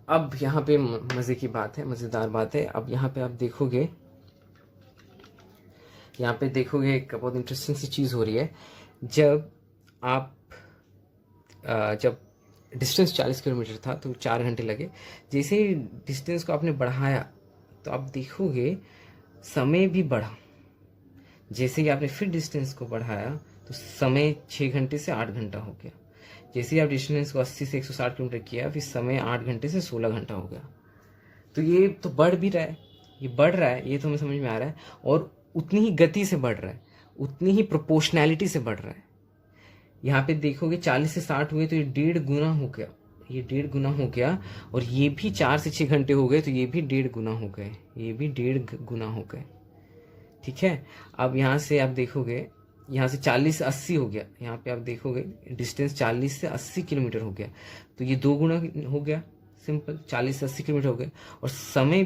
अब यहाँ पे मज़े की बात है, मज़ेदार बात है। अब यहाँ पे आप देखोगे, यहाँ पे देखोगे एक बहुत इंटरेस्टिंग सी चीज़ हो रही है। जब आप जब डिस्टेंस 40 किलोमीटर था तो 4 घंटे लगे, जैसे ही डिस्टेंस को आपने बढ़ाया तो आप देखोगे समय भी बढ़ा। जैसे ही आपने फिर डिस्टेंस को बढ़ाया तो समय 6 घंटे से 8 घंटा हो गया। जैसे ही आप डिस्टेंस को 80 से 160 किलोमीटर किया, फिर समय 8 घंटे से 16 घंटा हो गया। तो ये तो बढ़ भी रहा है, ये बढ़ रहा है, ये तो हमें समझ में आ रहा है, और उतनी ही गति से बढ़ रहा है, उतनी ही प्रोपोर्शनैलिटी से बढ़ रहा है। यहाँ पे देखोगे 40 से 60 हुए तो ये 1.5 गुना हो गया, ये 1.5 गुना हो गया, और ये भी 4 से 6 घंटे हो गए तो ये भी 1.5 गुना हो गए, ये भी 1.5 गुना हो गए, ठीक है। अब यहाँ से आप देखोगे, यहाँ से 40 से 80 हो गया, यहाँ पे आप देखोगे डिस्टेंस 40 से 80 किलोमीटर हो गया, तो ये 2 गुना हो गया, सिंपल 40 से 80 किलोमीटर हो गया। और समय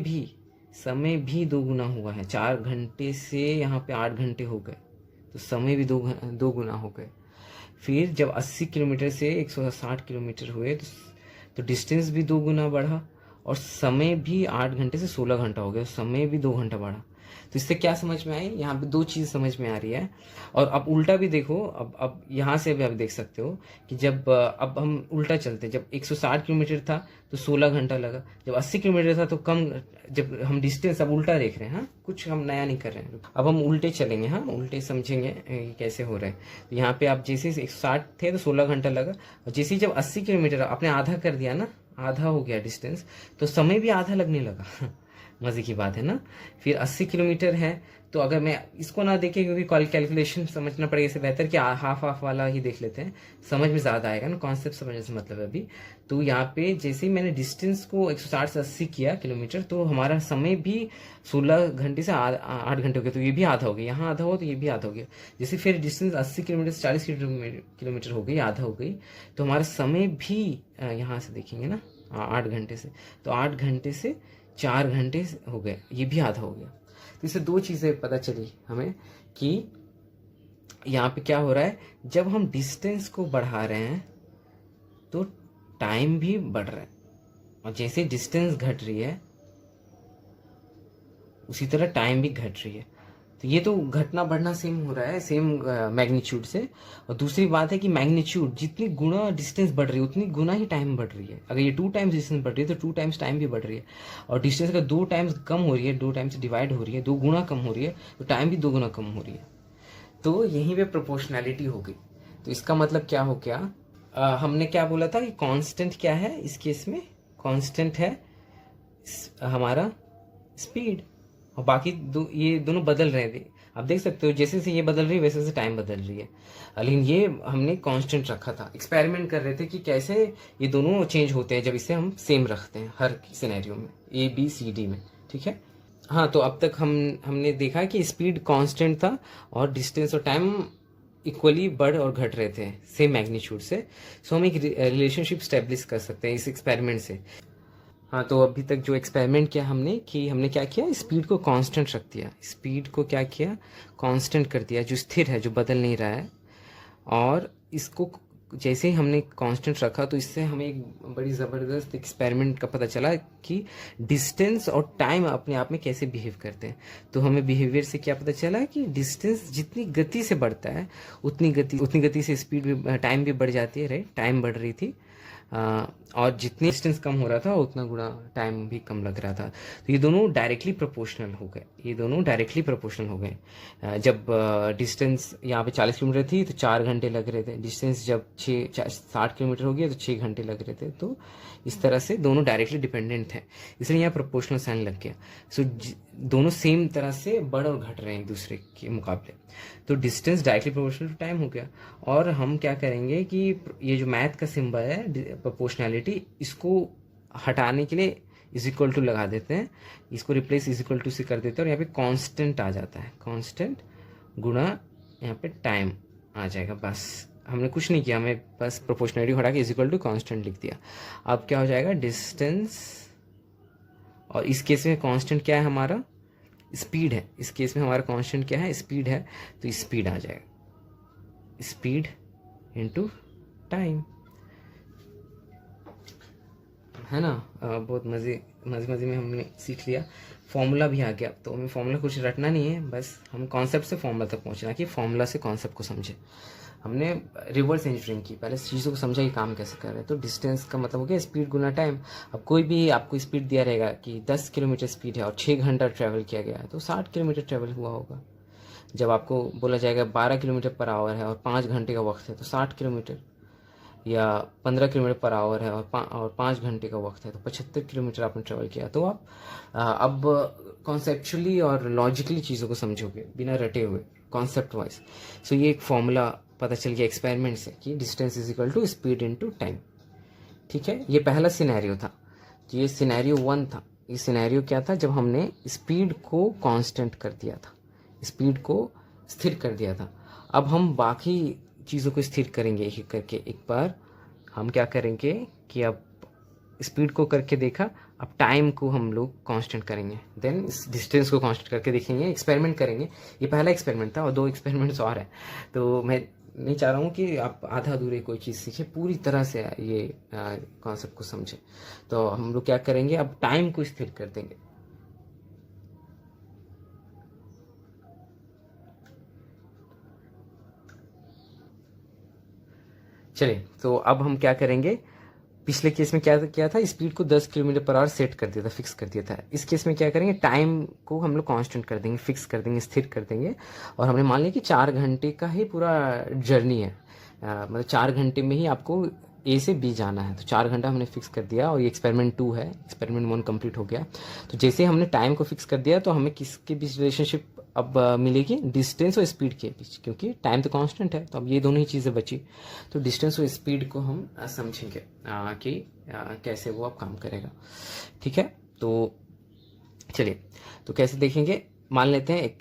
भी 2 गुना हुआ है, 4 घंटे से यहाँ पे 8 घंटे हो गए, तो समय भी 2 गुना हो गए। फिर जब 80 किलोमीटर से 160 किलोमीटर हुए तो डिस्टेंस भी 2 गुना बढ़ा और समय भी 8 घंटे से 16 घंटा हो गया, समय भी 2 घंटा बढ़ा। तो इससे क्या समझ में आई, यहाँ पे दो चीज़ समझ में आ रही है। और अब उल्टा भी देखो, अब यहाँ से भी आप देख सकते हो कि जब अब हम उल्टा चलते, जब 160 किलोमीटर था तो 16 घंटा लगा, जब 80 किलोमीटर था तो कम, जब हम डिस्टेंस अब उल्टा देख रहे हैं, हाँ कुछ हम नया नहीं कर रहे हैं, अब हम उल्टे चलेंगे, हाँ उल्टे समझेंगे कैसे हो रहा है। तो यहाँ पे आप जैसे 160 थे तो 16 घंटा लगा, और जैसे जब 80 किलोमीटर आपने आधा कर दिया ना, आधा हो गया डिस्टेंस, तो समय भी आधा लगने लगा मज़े की बात है ना। फिर 80 किलोमीटर है, तो अगर मैं इसको ना देखे, क्योंकि कैलकुलेशन समझना पड़ेगा, इससे बेहतर कि हाफ हाफ वाला ही देख लेते हैं, समझ में ज़्यादा आएगा ना, कॉन्सेप्ट समझने से मतलब है अभी। तो यहाँ पे जैसे ही मैंने डिस्टेंस को 160 से 80 किया किलोमीटर, तो हमारा समय भी 16 घंटे से 8 घंटे हो गया, तो ये भी आधा हो गया, यहाँ आधा हो तो ये भी आधा हो गया। जैसे फिर डिस्टेंस 80 किलोमीटर से 40 किलोमीटर हो गई, आधा हो गई, तो हमारा समय भी यहाँ से देखेंगे ना 8 घंटे से, तो 8 घंटे से 4 घंटे हो गए, ये भी आधा हो गया। तो इससे दो चीज़ें पता चली हमें कि यहाँ पे क्या हो रहा है, जब हम डिस्टेंस को बढ़ा रहे हैं तो टाइम भी बढ़ रहा है, और जैसे डिस्टेंस घट रही है उसी तरह टाइम भी घट रही है। तो ये तो घटना बढ़ना सेम हो रहा है, सेम मैग्नीट्यूड से। और दूसरी बात है कि मैग्नीट्यूड जितनी गुना डिस्टेंस बढ़ रही है उतनी गुना ही टाइम बढ़ रही है। अगर ये 2 टाइम्स डिस्टेंस बढ़ रही है तो 2 टाइम्स टाइम भी बढ़ रही है, और डिस्टेंस अगर 2 टाइम्स कम हो रही है, 2 टाइम्स डिवाइड हो रही है, 2 गुना कम हो रही है, तो टाइम भी 2 गुना कम हो रही है। तो यहीं पे प्रोपोर्शनैलिटी हो गई। तो इसका मतलब क्या हो गया, हमने क्या बोला था कि कांस्टेंट क्या है इस केस में, कांस्टेंट है हमारा स्पीड, और बाकी ये दोनों बदल रहे थे। आप देख सकते हो जैसे जैसे ये बदल रही है वैसे वैसे टाइम बदल रही है, लेकिन ये हमने कांस्टेंट रखा था। एक्सपेरिमेंट कर रहे थे कि कैसे ये दोनों चेंज होते हैं जब इसे हम सेम रखते हैं हर सिनेरियो में, ABCD में, ठीक है। हाँ, तो अब तक हमने देखा कि स्पीड कांस्टेंट था और डिस्टेंस और टाइम इक्वली बढ़ और घट रहे थे सेम मैग्नीट्यूड से। सो हम एक रिलेशनशिप स्टेब्लिश कर सकते हैं इस एक्सपेरिमेंट से। हाँ, तो अभी तक जो एक्सपेरिमेंट किया हमने, कि हमने क्या किया, स्पीड को कांस्टेंट रख दिया, स्पीड को क्या किया, कांस्टेंट कर दिया, जो स्थिर है, जो बदल नहीं रहा है। और इसको जैसे ही हमने कांस्टेंट रखा तो इससे हमें एक बड़ी ज़बरदस्त एक्सपेरिमेंट का पता चला कि डिस्टेंस और टाइम अपने आप में कैसे बिहेव करते हैं। तो हमें बिहेवियर से क्या पता चला कि डिस्टेंस जितनी गति से बढ़ता है उतनी गति से स्पीड भी, टाइम भी बढ़ जाती है, राइट, टाइम बढ़ रही थी। और जितनी डिस्टेंस कम हो रहा था उतना गुना टाइम भी कम लग रहा था। तो ये दोनों डायरेक्टली प्रोपोर्शनल हो गए, ये दोनों डायरेक्टली प्रोपोर्शनल हो गए। जब डिस्टेंस यहाँ पे 40 किलोमीटर थी तो 4 घंटे लग रहे थे, डिस्टेंस जब 60 किलोमीटर हो गया तो 6 घंटे लग रहे थे। तो इस तरह से दोनों डायरेक्टली डिपेंडेंट है, इसलिए यहाँ प्रोपोर्शनल साइन लग गया। सो दोनों सेम तरह से बढ़ और घट रहे हैं एक दूसरे के मुकाबले, तो distance directly proportional to time हो गया। और हम क्या करेंगे कि ये जो मैथ का सिंबल है प्रोपोर्शनैलिटी, इसको हटाने के लिए इज इक्वल टू लगा देते हैं, इसको रिप्लेस इज इक्वल टू से कर देते हैं, और यहाँ पे कांस्टेंट आ जाता है, कांस्टेंट गुणा यहाँ पे टाइम आ जाएगा। बस हमने कुछ नहीं किया, हमें बस प्रोपोर्शनैलिटी हटा के इज इक्वल टू कांस्टेंट लिख दिया। अब क्या हो जाएगा, डिस्टेंस, और इस केस में कांस्टेंट क्या है हमारा, स्पीड है। इस केस में हमारा कांस्टेंट क्या है, स्पीड है, तो स्पीड आ जाएगा, स्पीड इनटू टाइम, है ना। बहुत मज़े में हमने सीख लिया, फॉर्मूला भी आ गया। तो हमें फॉर्मूला कुछ रटना नहीं है, बस हम कॉन्सेप्ट से फॉर्मूला तक पहुंचना, कि फॉर्मूला से कॉन्सेप्ट को समझे। हमने रिवर्स इंजीनियरिंग की, पहले चीज़ों को समझा कि काम कैसे कर रहे हैं। तो डिस्टेंस का मतलब हो गया स्पीड गुना टाइम। अब कोई भी आपको स्पीड दिया रहेगा कि 10 किलोमीटर स्पीड है और 6 घंटा ट्रैवल किया गया है, तो 60 किलोमीटर ट्रैवल हुआ होगा। जब आपको बोला जाएगा 12 किलोमीटर पर आवर है और 5 घंटे का वक्त है, तो 60 किलोमीटर, या 15 किलोमीटर पर आवर है और 5 घंटे का वक्त है, तो 75 किलोमीटर आपने ट्रैवल किया। तो आप अब कॉन्सेप्चुअली और लॉजिकली चीज़ों को समझोगे बिना रटे हुए, कॉन्सेप्ट वाइज। सो ये एक फॉर्मूला पता चल गया एक्सपेरिमेंट से कि distance is equal to speed into time, ठीक है। ये पहला सिनेरियो था, तो ये सिनेरियो 1 था। ये सिनेरियो क्या था, जब हमने स्पीड को कांस्टेंट कर दिया था, स्पीड को स्थिर कर दिया था। अब हम बाकी चीज़ों को स्थिर करेंगे एक एक करके। एक बार हम क्या करेंगे कि अब स्पीड को करके देखा, अब टाइम को हम लोग कांस्टेंट करेंगे, देन डिस्टेंस को कांस्टेंट करके देखेंगे, एक्सपेरिमेंट करेंगे। ये पहला एक्सपेरिमेंट था और 2 एक्सपेरिमेंट्स और हैं, तो मैं नहीं चाह रहा हूँ कि आप आधा अधूरे कोई चीज़ सीखें, पूरी तरह से ये कॉन्सेप्ट को समझें। तो हम लोग क्या करेंगे, अब टाइम को स्थिर कर देंगे। चलिए, तो अब हम क्या करेंगे, पिछले केस में क्या किया था, स्पीड को 10 किलोमीटर पर आवर सेट कर दिया था, फिक्स कर दिया था। इस केस में क्या करेंगे, टाइम को हम लोग कांस्टेंट कर देंगे, फिक्स कर देंगे, स्थिर कर देंगे। और हमने मान लिया कि 4 घंटे का ही पूरा जर्नी है, मतलब 4 घंटे में ही आपको ए से बी जाना है। तो 4 घंटा हमने फिक्स कर दिया, और ये एक्सपेरिमेंट 2 है, एक्सपेरिमेंट 1 कंप्लीट हो गया। तो जैसे हमने टाइम को फिक्स कर दिया, तो हमें किसके बीच रिलेशनशिप अब मिलेगी, डिस्टेंस और स्पीड के बीच, क्योंकि टाइम तो कांस्टेंट है। तो अब ये दोनों ही चीज़ें बची। तो डिस्टेंस और स्पीड को हम समझेंगे कि कैसे वो अब काम करेगा। ठीक है, तो चलिए, तो कैसे देखेंगे, मान लेते हैं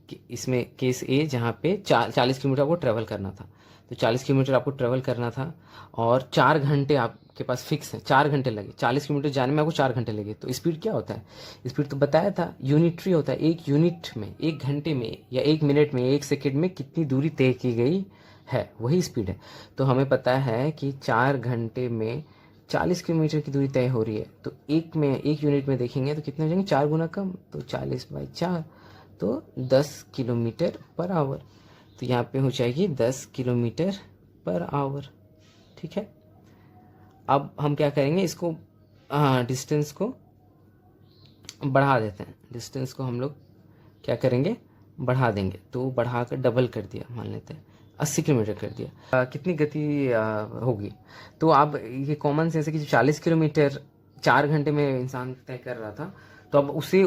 कि इसमें केस ए जहाँ पे 40 किलोमीटर आपको ट्रेवल करना था। तो 40 किलोमीटर आपको ट्रेवल करना था, और 4 घंटे आपके पास फिक्स है, 4 घंटे लगे। 40 किलोमीटर जाने में आपको 4 घंटे लगे। तो स्पीड क्या होता है, स्पीड तो बताया था, यूनिटरी होता है। एक यूनिट में, एक घंटे में, या एक मिनट में, एक सेकेंड में कितनी दूरी तय की गई है, वही स्पीड है। तो हमें पता है कि 4 घंटे में 40 किलोमीटर की दूरी तय हो रही है। तो एक यूनिट में देखेंगे तो कितने हो जाएंगे, 4 गुना कम, तो 40/4, तो 10 किलोमीटर पर आवर। तो यहाँ पे हो जाएगी 10 किलोमीटर पर आवर। ठीक है, अब हम क्या करेंगे, इसको डिस्टेंस को बढ़ा देते हैं। डिस्टेंस को हम लोग क्या करेंगे, बढ़ा देंगे। तो बढ़ाकर डबल कर दिया, मान लेते हैं 80 किलोमीटर कर दिया। कितनी गति होगी, तो अब ये कॉमन सेंस है कि 40 किलोमीटर 4 घंटे में इंसान तय कर रहा था, तो अब उसे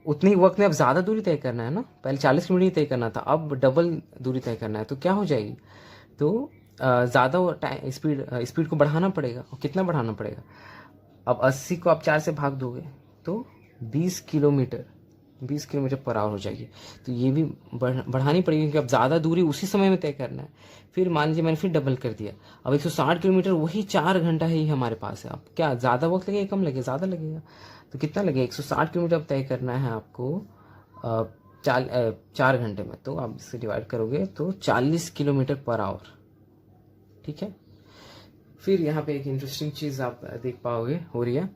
उतनी वक्त में अब ज़्यादा दूरी तय करना है ना। पहले 40 किलोमीटर ही तय करना था, अब डबल दूरी तय करना है। तो क्या हो जाएगी, तो ज़्यादा स्पीड को बढ़ाना पड़ेगा। और कितना बढ़ाना पड़ेगा, अब 80 को आप 4 से भाग दोगे तो 20 किलोमीटर पर आवर हो जाएगी। तो ये भी बढ़ानी पड़ेगी, क्योंकि अब ज़्यादा दूरी उसी समय में तय करना है। फिर मान लीजिए मैंने फिर डबल कर दिया, अब 160 किलोमीटर, वही 4 घंटा ही हमारे पास है। अब क्या ज़्यादा वक्त लगेगा, कम लगेगा, ज़्यादा लगेगा। तो कितना लगेगा, 160 किलोमीटर अब तय करना है आपको 4 घंटे में। तो आप इससे डिवाइड करोगे तो 40 किलोमीटर पर आवर। ठीक है, फिर यहाँ पे एक इंटरेस्टिंग चीज़ आप देख पाओगे हो रही है।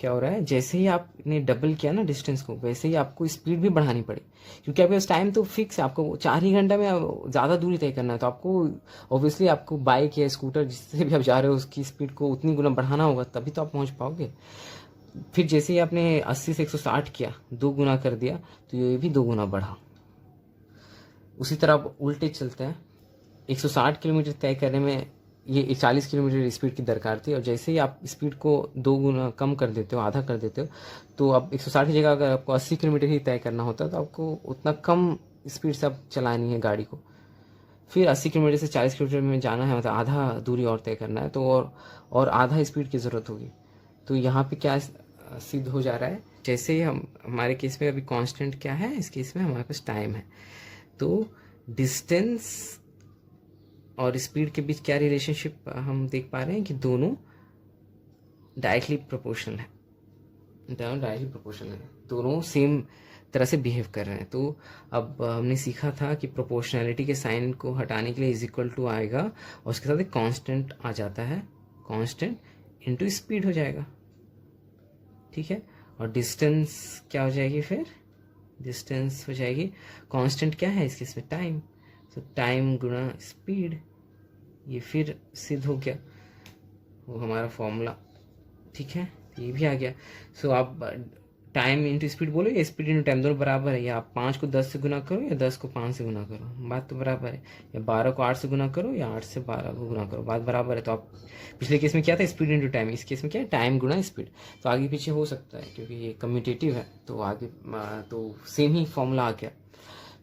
क्या हो रहा है, जैसे ही आपने डबल किया ना डिस्टेंस को, वैसे ही आपको स्पीड भी बढ़ानी पड़ी, क्योंकि आपके पास टाइम तो फिक्स है, आपको 4 ही घंटा में ज़्यादा दूरी तय करना है। तो आपको ऑब्वियसली आपको बाइक या स्कूटर जिससे भी आप जा रहे हो उसकी स्पीड को उतनी गुना बढ़ाना होगा, तभी तो आप पहुँच पाओगे। फिर जैसे ही आपने 80 से 160 किया, 2 गुना कर दिया, तो ये भी 2 गुना बढ़ा। उसी तरह आप उल्टे चलते हैं, 160 किलोमीटर तय करने में ये 40 किलोमीटर स्पीड की दरकार थी, और जैसे ही आप स्पीड को 2 गुना कम कर देते हो, आधा कर देते हो, तो अब 160 की जगह अगर आपको 80 किलोमीटर ही तय करना होता तो आपको उतना कम स्पीड से आप चलानी है गाड़ी को। फिर 80 किलोमीटर से 40 किलोमीटर में जाना है, मतलब आधा दूरी और तय करना है, तो और आधा स्पीड की ज़रूरत होगी। तो यहाँ पे क्या सिद्ध हो जा रहा है, जैसे ही हमारे केस में अभी कांस्टेंट क्या है, इस केस में हमारे पास टाइम है। तो डिस्टेंस और स्पीड के बीच क्या रिलेशनशिप हम देख पा रहे हैं कि दोनों डायरेक्टली प्रोपोर्शनल है, दोनों सेम तरह से बिहेव कर रहे हैं। तो अब हमने सीखा था कि प्रोपोर्शनैलिटी के साइन को हटाने के लिए इज इक्वल टू आएगा, और उसके साथ एक कांस्टेंट आ जाता है, कांस्टेंट इनटू स्पीड हो जाएगा। ठीक है, और डिस्टेंस क्या हो जाएगी, फिर डिस्टेंस हो जाएगी, कांस्टेंट क्या है इसके, इसमें टाइम, तो टाइम गुणा स्पीड। ये फिर सिद्ध हो गया वो हमारा फॉर्मूला। ठीक है, ये भी आ गया। सो आप टाइम इंटू स्पीड बोलो या स्पीड इंटू टाइम, दोनों बराबर है। या आप 5 को 10 से गुना करो या 10 को 5 से गुना करो, बात तो बराबर है। या 12 को 8 से गुना करो या 8 से 12 को गुना करो, बात बराबर है। तो आप पिछले केस में क्या था, स्पीड इंटू टाइम, इस केस में क्या है, टाइम गुना स्पीड। तो आगे पीछे हो सकता है क्योंकि ये कम्यूटेटिव है, तो आगे तो सेम ही फॉर्मूला आ गया।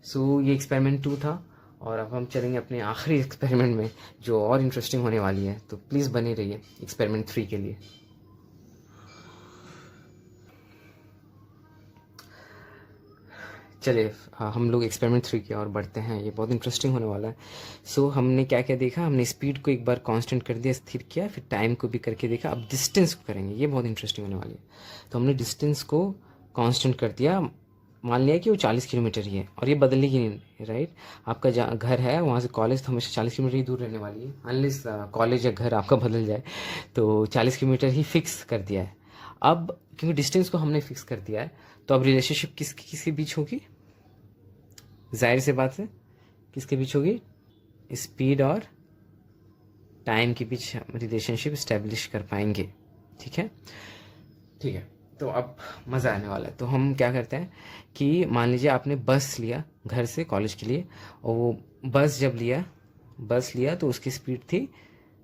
सो ये एक्सपेरिमेंट 2 था, और अब हम चलेंगे अपने आखिरी एक्सपेरिमेंट में जो और इंटरेस्टिंग होने वाली है। तो प्लीज़ बने रहिए एक्सपेरिमेंट 3 के लिए। चलिए हम लोग एक्सपेरिमेंट 3 की ओर बढ़ते हैं, ये बहुत इंटरेस्टिंग होने वाला है। सो हमने क्या क्या देखा, हमने स्पीड को एक बार कांस्टेंट कर दिया, स्थिर किया, फिर टाइम को भी करके देखा। अब डिस्टेंस को करेंगे, ये बहुत इंटरेस्टिंग होने वाली है। तो हमने डिस्टेंस को कांस्टेंट कर दिया, मान लिया कि वो 40 किलोमीटर ही है और ये बदलेगी नहीं, राइट। आपका जहाँ घर है वहाँ से कॉलेज तो हमेशा 40 किलोमीटर ही दूर रहने वाली है, अनलेस कॉलेज या घर आपका बदल जाए। तो 40 किलोमीटर ही फिक्स कर दिया है। अब क्योंकि डिस्टेंस को हमने फिक्स कर दिया है, तो अब रिलेशनशिप किसके बीच होगी? जाहिर सी बात है किसके बीच होगी? स्पीड और टाइम के बीच रिलेशनशिप इस्टेब्लिश कर पाएंगे। ठीक है, ठीक है। तो अब मज़ा आने वाला है। तो हम क्या करते हैं कि मान लीजिए आपने बस लिया घर से कॉलेज के लिए, और वो बस जब बस लिया तो उसकी स्पीड थी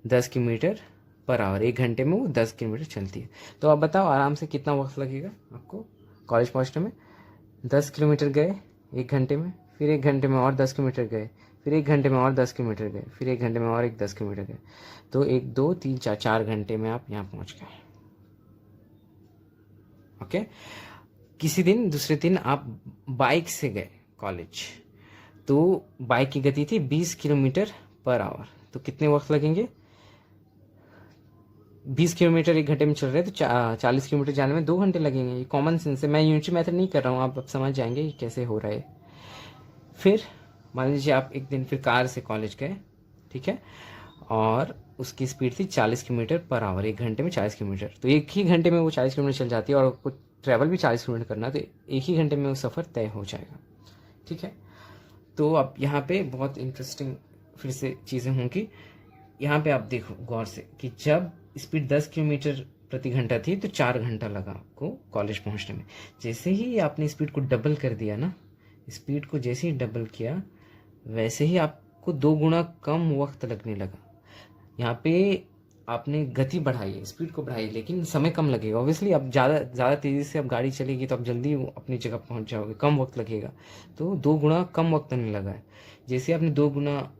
10 किलोमीटर पर आवर। 1 घंटे में वो 10 किलोमीटर चलती है। तो आप बताओ आराम से कितना वक्त लगेगा आपको कॉलेज पहुंचने में? 10 किलोमीटर गए 1 घंटे में, फिर 1 घंटे में और 10 किलोमीटर गए, फिर 1 घंटे में और 10 किलोमीटर गए, फिर 1 घंटे में और 10 किलोमीटर गए। तो 1 2 3 4 4 घंटे में आप यहाँ पहुँच गए। ओके। किसी दिन दूसरे दिन आप बाइक से गए कॉलेज, तो बाइक की गति थी 20 किलोमीटर पर आवर। तो कितने वक्त लगेंगे? 20 किलोमीटर 1 घंटे में चल रहे हैं तो 40 किलोमीटर जाने में 2 घंटे लगेंगे। ये कॉमन सेंस है, मैं यूनिटी मेथड नहीं कर रहा हूँ, आप अब समझ जाएंगे कि कैसे हो रहा है। फिर मान लीजिए आप एक दिन फिर कार से कॉलेज गए, ठीक है, और उसकी स्पीड थी 40 किलोमीटर पर आवर। 1 घंटे में 40 किलोमीटर, तो 1 ही घंटे में वो 40 किलोमीटर चल जाती है, और आपको ट्रैवल भी 40 किलोमीटर करना, तो 1 ही घंटे में वो सफ़र तय हो जाएगा। ठीक है। तो अब यहाँ पे बहुत इंटरेस्टिंग फिर से चीज़ें होंगी। यहाँ पे आप देखो गौर से कि जब स्पीड 10 किलोमीटर प्रति घंटा थी तो 4 घंटा लगा आपको कॉलेज पहुँचने में। जैसे ही आपने स्पीड को डबल कर दिया ना, स्पीड को जैसे ही डबल किया वैसे ही आपको 2 गुना कम वक्त लगने लगा। यहाँ पे आपने गति बढ़ाई है, स्पीड को बढ़ाई, लेकिन समय कम लगेगा। ऑब्वियसली अब ज़्यादा तेज़ी से अब गाड़ी चलेगी तो आप जल्दी अपनी जगह पहुँच जाओगे, कम वक्त लगेगा। तो 2 गुना कम वक्त लगने लगा है। जैसे आपने 2 गुना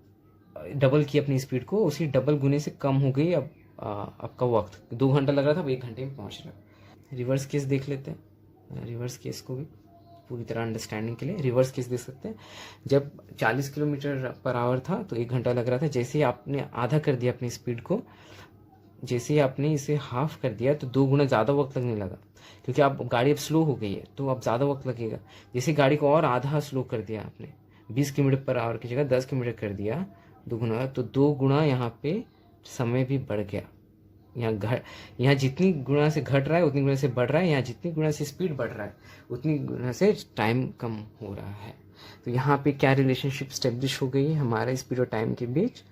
डबल की अपनी स्पीड को, उसी डबल गुने से कम हो गई अब आपका वक्त। 2 घंटा लग रहा था, अब 1 घंटे में पहुँच रहा। रिवर्स केस देख लेते हैं, रिवर्स केस को भी पूरी तरह अंडरस्टैंडिंग के लिए रिवर्स केस देख सकते हैं। जब 40 किलोमीटर पर आवर था तो 1 घंटा लग रहा था। जैसे ही आपने आधा कर दिया अपनी स्पीड को, जैसे ही आपने इसे हाफ कर दिया तो 2 गुना ज़्यादा वक्त लगने लगा, क्योंकि आप गाड़ी अब स्लो हो गई है तो अब ज़्यादा वक्त लगेगा। जैसे गाड़ी को और आधा स्लो कर दिया आपने, 20 किलोमीटर पर आवर की जगह 10 किलोमीटर कर दिया, 2 गुना, तो 2 गुना यहाँ पे समय भी बढ़ गया। यहाँ जितनी गुना से घट रहा है उतनी गुना से बढ़ रहा है, यहाँ जितनी गुना से स्पीड बढ़ रहा है उतनी गुना से टाइम कम हो रहा है। तो यहाँ पे क्या रिलेशनशिप स्टेब्लिश हो गई है हमारे स्पीड और टाइम के बीच?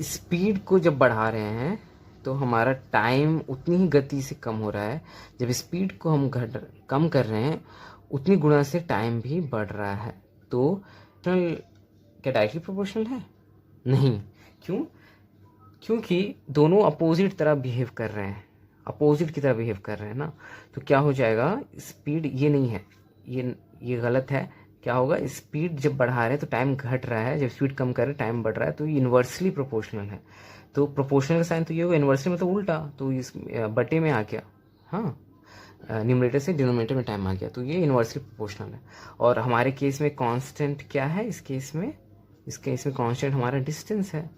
स्पीड को जब बढ़ा रहे हैं तो हमारा टाइम उतनी ही गति से कम हो रहा है। जब स्पीड को हम कम कर रहे हैं उतनी गुना से टाइम भी बढ़ रहा है। तो क्या डायरेक्टली प्रोपोर्शनल है? नहीं। क्यों? क्योंकि दोनों अपोजिट तरह बिहेव कर रहे हैं, अपोजिट की तरह बिहेव कर रहे हैं ना। तो क्या हो जाएगा, स्पीड ये नहीं है, ये गलत है। क्या होगा, स्पीड जब बढ़ा रहे हैं तो टाइम घट रहा है, जब स्पीड कम कर रहे हैं टाइम बढ़ रहा है, तो ये इन्वर्सली प्रोपोर्शनल है। तो प्रोपोर्शनल का साइन तो ये होगा, इन्वर्सली मतलब उल्टा, तो इस बटे में आ गया। हाँ, न्यूमरेटर से डिनोमिनेटर में टाइम आ गया, तो ये इन्वर्सली प्रोपोर्शनल है। और हमारे केस में कांस्टेंट क्या है? इस केस में कांस्टेंट हमारा डिस्टेंस है।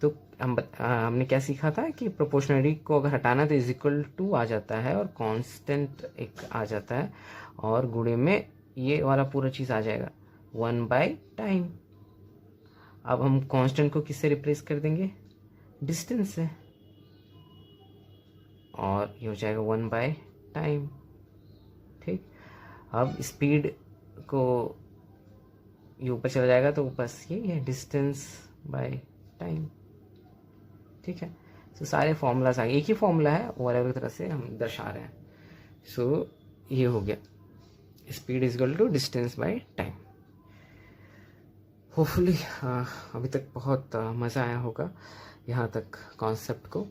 तो हमने क्या सीखा था कि प्रोपोर्शनलिटी को अगर हटाना तो इज इक्वल टू आ जाता है और कांस्टेंट एक आ जाता है, और गुणे में ये वाला पूरा चीज़ आ जाएगा 1/टाइम। अब हम कांस्टेंट को किससे रिप्लेस कर देंगे? डिस्टेंस से, और ये हो जाएगा 1/टाइम। ठीक। अब स्पीड को ये ऊपर चला जाएगा तो बस ये है डिस्टेंस बाय टाइम। ठीक है। तो सारे फॉर्मूलाज आ गए, एक ही फॉर्मूला है और अलग तरह से हम दर्शा रहे हैं। सो ये हो गया, speed is equal to distance by time. Hopefully अभी तक बहुत मज़ा आया होगा यहाँ तक कॉन्सेप्ट को।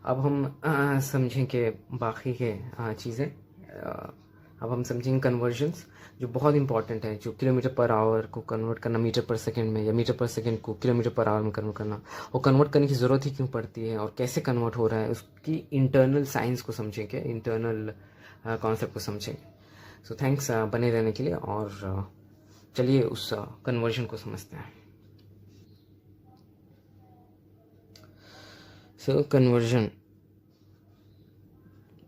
अब हम समझेंगे बाकी के चीज़ें। अब हम समझेंगे कन्वर्जन्स, जो बहुत इंपॉर्टेंट है, जो किलोमीटर पर आवर को कन्वर्ट करना मीटर पर सेकंड में, या मीटर पर सेकंड को किलोमीटर पर आवर में कन्वर्ट करना, और कन्वर्ट करने की ज़रूरत ही क्यों पड़ती है और कैसे कन्वर्ट हो रहा है, उसकी इंटरनल साइंस को समझेंगे, इंटरनल कॉन्सेप्ट को समझेंगे। सो थैंक्स बने रहने के लिए, और चलिए उस कन्वर्जन को समझते हैं। So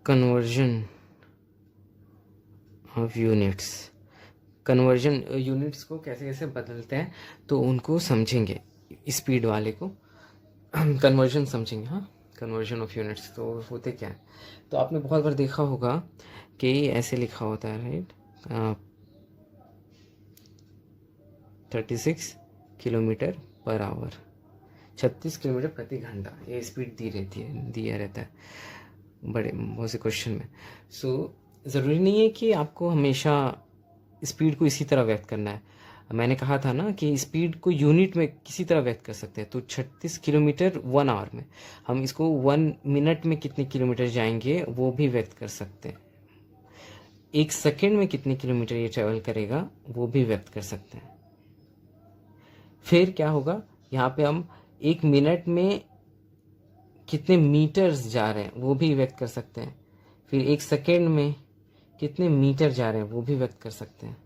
conversion of units, conversion units को कैसे कैसे बदलते हैं तो उनको समझेंगे, स्पीड वाले को कन्वर्जन समझेंगे। हाँ, कन्वर्जन ऑफ यूनिट्स तो होते क्या है, तो आपने बहुत बार देखा होगा कि ऐसे लिखा होता है, right, 36 kilometre per hour, 36 kilometre प्रति घंटा, ये स्पीड दिया रहता है बड़े बहुत से क्वेश्चन में। सो ज़रूरी नहीं है कि आपको हमेशा स्पीड को इसी तरह व्यक्त करना है। मैंने कहा था ना कि स्पीड को यूनिट में किसी तरह व्यक्त कर सकते हैं, तो 36 किलोमीटर 1 आवर में, हम इसको 1 मिनट में कितने किलोमीटर जाएंगे वो भी व्यक्त कर सकते हैं, 1 सेकेंड में कितने किलोमीटर ये ट्रेवल करेगा वो भी व्यक्त कर सकते हैं। फिर क्या होगा, यहाँ पे हम 1 मिनट में कितने मीटर्स जा रहे हैं वो भी व्यक्त कर सकते हैं, फिर 1 सेकेंड में कितने मीटर जा रहे हैं वो भी व्यक्त कर सकते हैं।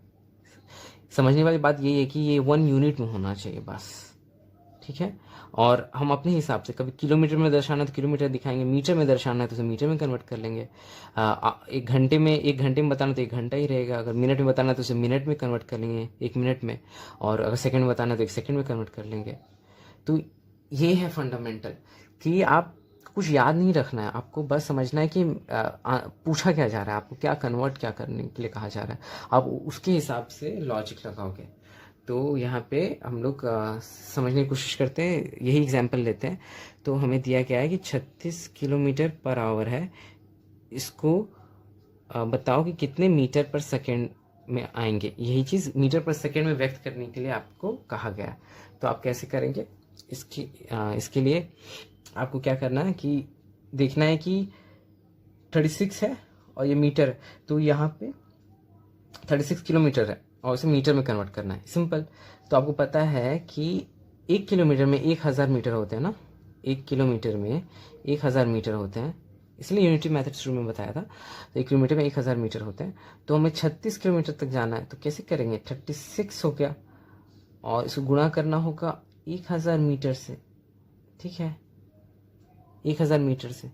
समझने वाली बात यही है कि ये 1 यूनिट में होना चाहिए बस, ठीक है। और हम अपने हिसाब से कभी किलोमीटर में दर्शाना है तो किलोमीटर दिखाएंगे, मीटर में दर्शाना है तो उसे मीटर में कन्वर्ट कर लेंगे, 1 घंटे में बताना तो 1 घंटा ही रहेगा, अगर मिनट में बताना है तो उसे मिनट में कन्वर्ट कर लेंगे 1 मिनट में, और अगर सेकंड में बताना है तो 1 सेकंड में कन्वर्ट कर लेंगे। तो ये है फंडामेंटल कि आप कुछ याद नहीं रखना है, आपको बस समझना है कि पूछा क्या जा रहा है, आपको क्या करने के लिए कहा जा रहा है, आप उसके हिसाब से लॉजिक लगाओगे। तो यहाँ पे हम लोग समझने की कोशिश करते हैं, यही एग्जांपल लेते हैं। तो हमें दिया गया है कि 36 किलोमीटर पर आवर है, इसको बताओ कि कितने मीटर पर सेकेंड में आएंगे। यही चीज़ मीटर पर सेकेंड में व्यक्त करने के लिए आपको कहा गया है। तो आप कैसे करेंगे, इसके लिए आपको क्या करना है कि देखना है कि 36 है और ये मीटर है, तो यहाँ पे 36 किलोमीटर है और उसे मीटर में कन्वर्ट करना है, सिंपल। तो आपको पता है कि 1 किलोमीटर में 1000 मीटर होते हैं ना, 1 किलोमीटर में 1000 मीटर होते हैं, इसलिए यूनिटी मेथड शुरू में बताया था। तो 1 किलोमीटर में 1000 मीटर होते हैं, तो हमें 36 किलोमीटर तक जाना है, तो कैसे करेंगे, 36 हो गया और इसको गुणा करना होगा 1000 मीटर से, ठीक है, 1000 मीटर से।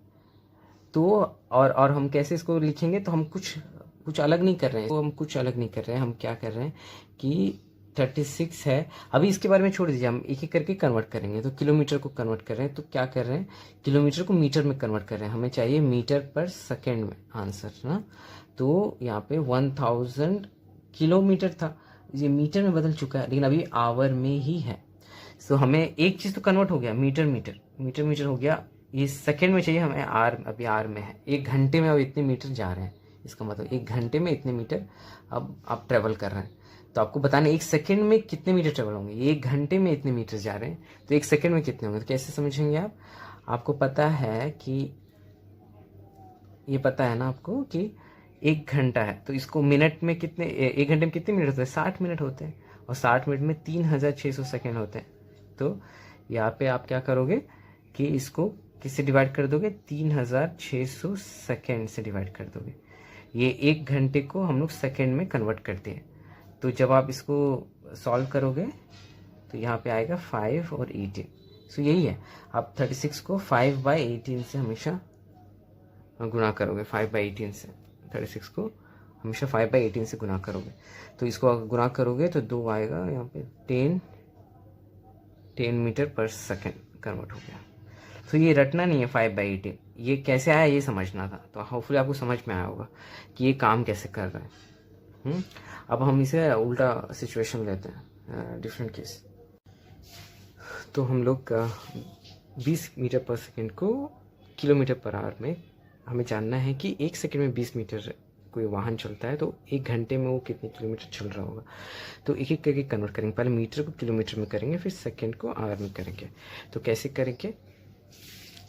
तो और हम कैसे इसको लिखेंगे, तो हम कुछ अलग नहीं कर रहे हैं, तो हम कुछ अलग नहीं कर रहे हैं, हम क्या कर रहे हैं कि 36 है, अभी इसके बारे में छोड़ दीजिए, हम एक एक करके कन्वर्ट करेंगे। तो किलोमीटर को कन्वर्ट कर रहे हैं, तो क्या कर रहे हैं, किलोमीटर को मीटर में कन्वर्ट कर रहे हैं, हमें चाहिए मीटर पर सेकेंड में आंसर ना। तो यहाँ पे 1000 किलोमीटर था, ये मीटर में बदल चुका है, लेकिन अभी आवर में ही है। सो हमें एक चीज़ तो कन्वर्ट हो गया, मीटर हो गया, ये सेकेंड में चाहिए हमें, अभी आर में है, 1 घंटे में अब इतने मीटर जा रहे हैं, इसका मतलब 1 घंटे में इतने मीटर अब आप ट्रेवल कर रहे हैं। तो आपको बताना 1 सेकेंड में कितने मीटर ट्रेवल होंगे, ये 1 घंटे में इतने मीटर जा रहे हैं, तो 1 सेकेंड में कितने होंगे, तो कैसे समझेंगे आप, आपको पता है कि ये पता है ना आपको कि 1 घंटा है, तो इसको मिनट में कितने, 1 घंटे में कितने मिनट होते हैं, 60 मिनट होते हैं, और 60 मिनट में 3600 सेकेंड होते हैं। तो यहाँ पे आप क्या करोगे कि इसको किससे डिवाइड कर दोगे, 3600 सेकेंड से डिवाइड कर दोगे। ये 1 घंटे को हम लोग सेकेंड में कन्वर्ट करते हैं। तो जब आप इसको सॉल्व करोगे तो यहाँ पे आएगा 5 और 18। सो यही है, आप 36 को 5/18 से हमेशा गुणा करोगे, 5/18 से 36 को हमेशा 5/18 से गुणा करोगे। तो इसको गुणा करोगे तो 2 आएगा, यहाँ पे 10 मीटर पर सेकेंड कन्वर्ट हो गया। तो ये रटना नहीं है 5/18, ये कैसे आया ये समझना था। तो होपफुली आपको समझ में आया होगा कि ये काम कैसे कर रहा है। अब हम इसे उल्टा सिचुएशन लेते हैं, डिफरेंट केस। तो हम लोग 20 मीटर पर सेकेंड को किलोमीटर पर आवर में हमें जानना है कि 1 सेकेंड में 20 मीटर कोई वाहन चलता है, तो 1 घंटे में वो कितने किलोमीटर चल रहा होगा। तो एक एक करके कन्वर्ट करेंगे, पहले मीटर को किलोमीटर में करेंगे, फिर सेकेंड को आवर में करेंगे। तो कैसे करेंगे,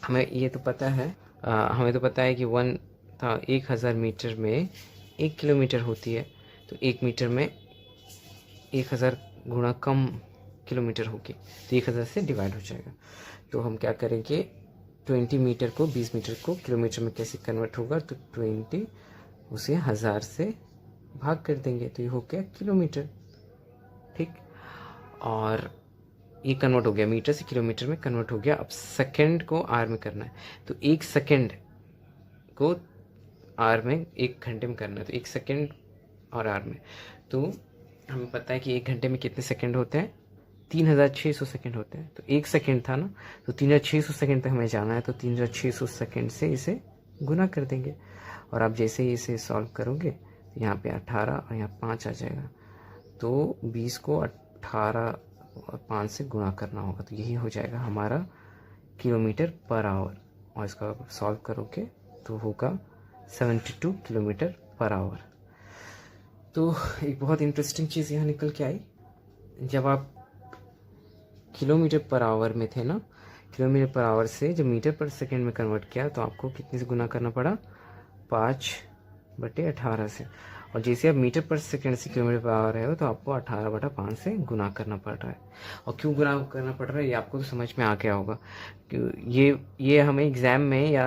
हमें ये तो पता है, हमें तो पता है कि 1000 मीटर में 1 किलोमीटर होती है, तो 1 मीटर में 1000 गुणा कम किलोमीटर होगी, तो 1000 से डिवाइड हो जाएगा। तो हम क्या करेंगे, 20 मीटर को 20 मीटर को किलोमीटर में कैसे कन्वर्ट होगा, तो 20 उसे 1000 से भाग कर देंगे, तो ये हो गया किलोमीटर, ठीक। और ये कन्वर्ट हो गया, मीटर से किलोमीटर में कन्वर्ट हो गया। अब सेकंड को आर में करना है, तो 1 सेकंड को आर में 1 घंटे में करना है, तो 1 सेकंड और आवर में। तो हमें पता है कि 1 घंटे में कितने सेकंड होते हैं, 3600 सेकंड होते हैं। तो 1 सेकंड था ना, तो 3600 सेकंड तक हमें जाना है, तो 3600 सेकंड से इसे गुना कर देंगे। और आप जैसे ही इसे सॉल्व करोगे तो यहाँ पे 18 और यहाँ 5 आ जाएगा, तो 20 को 18 और 5 से गुणा करना होगा, तो यही हो जाएगा हमारा किलोमीटर पर आवर। और इसका सॉल्व करोगे तो होगा 72 किलोमीटर पर आवर। तो एक बहुत इंटरेस्टिंग चीज़ यहाँ निकल के आई, जब आप किलोमीटर पर आवर में थे ना, किलोमीटर पर आवर से जब मीटर पर सेकंड में कन्वर्ट किया तो आपको कितने से गुना करना पड़ा, 5/18 से। और जैसे आप मीटर पर सेकंड से किलोमीटर पर आवर रहे हो तो आपको 18/5 से गुना करना पड़ रहा है। और क्यों गुना करना पड़ रहा है ये आपको तो समझ में आ गया होगा। ये हमें एग्ज़ाम में या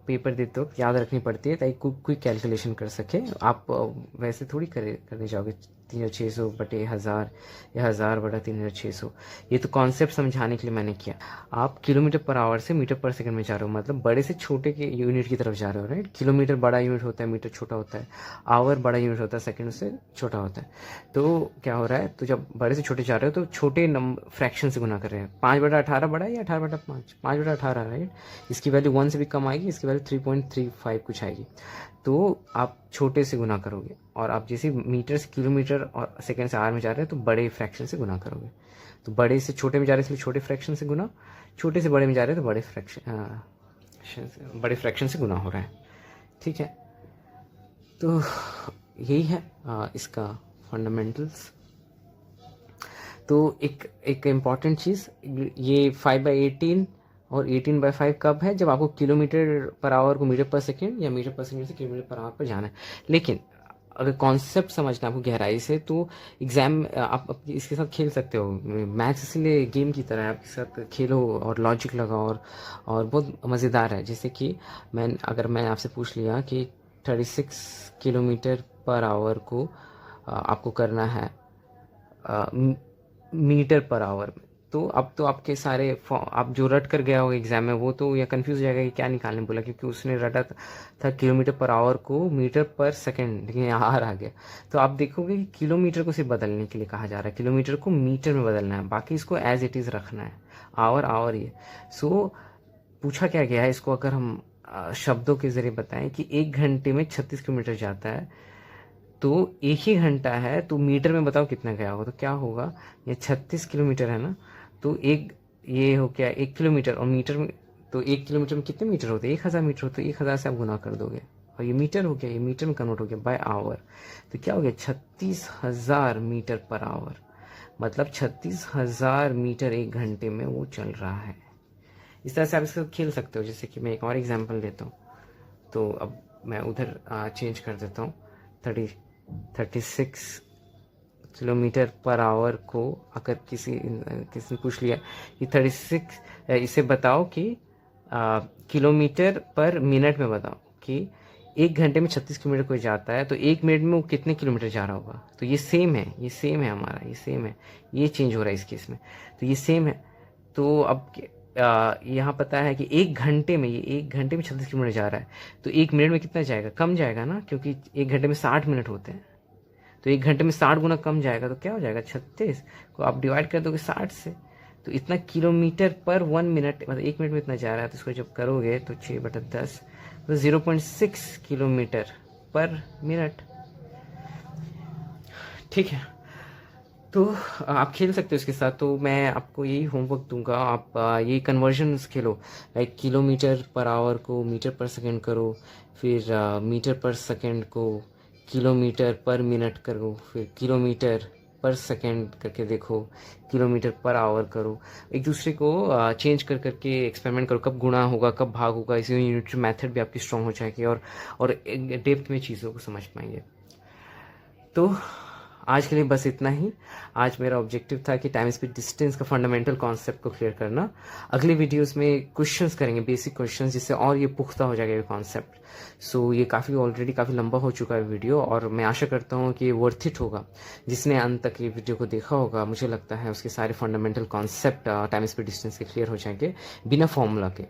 पेपर देते वक्त याद रखनी पड़ती है ताकि कोई कैलकुलेशन कर सके। आप वैसे थोड़ी करने जाओगे 3600/1000 या 1000/3600। ये तो कॉन्सेप्ट समझाने के लिए मैंने किया। आप किलोमीटर पर आवर से मीटर पर सेकंड में जा रहे हो, मतलब बड़े से छोटे के यूनिट की तरफ जा रहे हो, राइट। किलोमीटर बड़ा यूनिट होता है, मीटर छोटा होता है, आवर बड़ा यूनिट होता है, सेकंड से छोटा होता है। तो क्या हो रहा है, तो जब बड़े से छोटे जा रहे हो तो छोटे फ्रैक्शन से गुना कर रहे हैं। 5/18 बड़ा है या 18/5, 5/18, राइट। इसकी वैल्यू 1 से भी कम आएगी, इसकी वैल्यू 3.35 कुछ आएगी। तो आप छोटे से गुना करोगे, और आप जैसे मीटर से किलोमीटर और सेकंड से आवर में जा रहे हैं तो बड़े फ्रैक्शन से गुना करोगे। तो बड़े से छोटे में जा रहे हैं इसलिए छोटे फ्रैक्शन से गुना, छोटे से बड़े में जा रहे हैं तो बड़े फ्रैक्शन से गुना हो रहा है, ठीक है। तो यही है इसका फंडामेंटल्स। तो एक इम्पॉर्टेंट चीज़, ये 5/18 और 18/5 कब है, जब आपको किलोमीटर पर आवर को मीटर पर सेकेंड या मीटर पर सेकेंड से किलोमीटर पर आवर पर जाना है। लेकिन अगर कॉन्सेप्ट समझना आपको गहराई से तो एग्ज़ाम आप इसके साथ खेल सकते हो। मैथ्स इसलिए गेम की तरह है, आप इसके साथ खेलो और लॉजिक लगाओ, और बहुत मज़ेदार है। जैसे कि अगर मैं आपसे पूछ लिया कि 36 किलोमीटर पर आवर को आपको करना है मीटर पर आवर में, तो अब तो आपके सारे आप जो रट कर गया होगा एग्जाम में वो तो या कंफ्यूज हो जाएगा कि क्या निकालने बोला, क्योंकि उसने रटा था किलोमीटर पर आवर को मीटर पर सेकंड, लेकिन यहाँ आ गया। तो आप देखोगे कि किलोमीटर को सिर्फ बदलने के लिए कहा जा रहा है, किलोमीटर को मीटर में बदलना है, बाकी इसको एज इट इज़ रखना है, आवर ही है। सो पूछा क्या गया है, इसको अगर हम शब्दों के जरिए बताएं कि 1 घंटे में 36 किलोमीटर जाता है, तो 1 ही घंटा है, तो मीटर में बताओ कितना गया होगा। तो क्या होगा, ये 36 किलोमीटर है ना, तो ये हो गया 1 किलोमीटर, और मीटर में तो 1 किलोमीटर में कितने मीटर होते हैं, 1000 मीटर होते हैं। 1000 से आप गुना कर दोगे और ये मीटर हो गया, ये मीटर में कन्वर्ट हो गया बाय आवर। तो क्या हो गया, 36,000 मीटर पर आवर, मतलब 36,000 मीटर 1 घंटे में वो चल रहा है। इस तरह से आप इसके साथ खेल सकते हो। जैसे कि मैं एक और एग्जाम्पल देता हूँ, तो अब मैं उधर चेंज कर देता हूँ। 36 किलोमीटर पर आवर को अगर किसी ने पूछ लिया कि 36 इसे बताओ कि किलोमीटर पर मिनट में बताओ कि 1 घंटे में 36 किलोमीटर कोई जाता है, तो 1 मिनट में वो कितने किलोमीटर जा रहा होगा। तो ये सेम है हमारा, ये सेम है, ये चेंज हो रहा है इस केस में, तो ये सेम है। तो अब यहाँ पता है कि 1 घंटे में, ये 1 घंटे में 36 किलोमीटर जा रहा है, तो 1 मिनट में कितना जाएगा, कम जाएगा ना, क्योंकि 1 घंटे में 60 मिनट होते हैं, तो 1 घंटे में 60 गुना कम जाएगा। तो क्या हो जाएगा, 36 को आप डिवाइड कर दोगे 60 से, तो इतना किलोमीटर पर 1 मिनट, मतलब 1 मिनट में इतना जा रहा है। तो इसको जब करोगे तो 6/10 तो 0.6 किलोमीटर पर मिनट, ठीक है। तो आप खेल सकते हो इसके साथ। तो मैं आपको यही होमवर्क दूंगा, आप ये कन्वर्जन्स खेलो, लाइक किलोमीटर पर आवर को मीटर पर सेकंड करो, फिर मीटर पर सेकंड को किलोमीटर पर मिनट करो, फिर किलोमीटर पर सेकंड करके देखो, किलोमीटर पर आवर करो, एक दूसरे को चेंज कर करके एक्सपेरिमेंट करो, कब गुणा होगा कब भाग होगा। इसी यूनिट मेथड भी आपकी स्ट्रॉन्ग हो जाएगी और डेप्थ में चीज़ों को समझ पाएंगे। तो आज के लिए बस इतना ही। आज मेरा ऑब्जेक्टिव था कि टाइम स्पीड डिस्टेंस का फंडामेंटल कॉन्सेप्ट को क्लियर करना। अगले वीडियोस में क्वेश्चंस करेंगे, बेसिक क्वेश्चंस, जिससे और ये पुख्ता हो जाएगा ये कॉन्सेप्ट। सो ये ऑलरेडी काफ़ी लंबा हो चुका है वीडियो, और मैं आशा करता हूँ कि ये वर्थ इट होगा। जिसने अंत तक ये वीडियो को देखा होगा, मुझे लगता है उसके सारे fundamental concept time speed distance के क्लियर हो जाएंगे बिना फॉर्मूला के।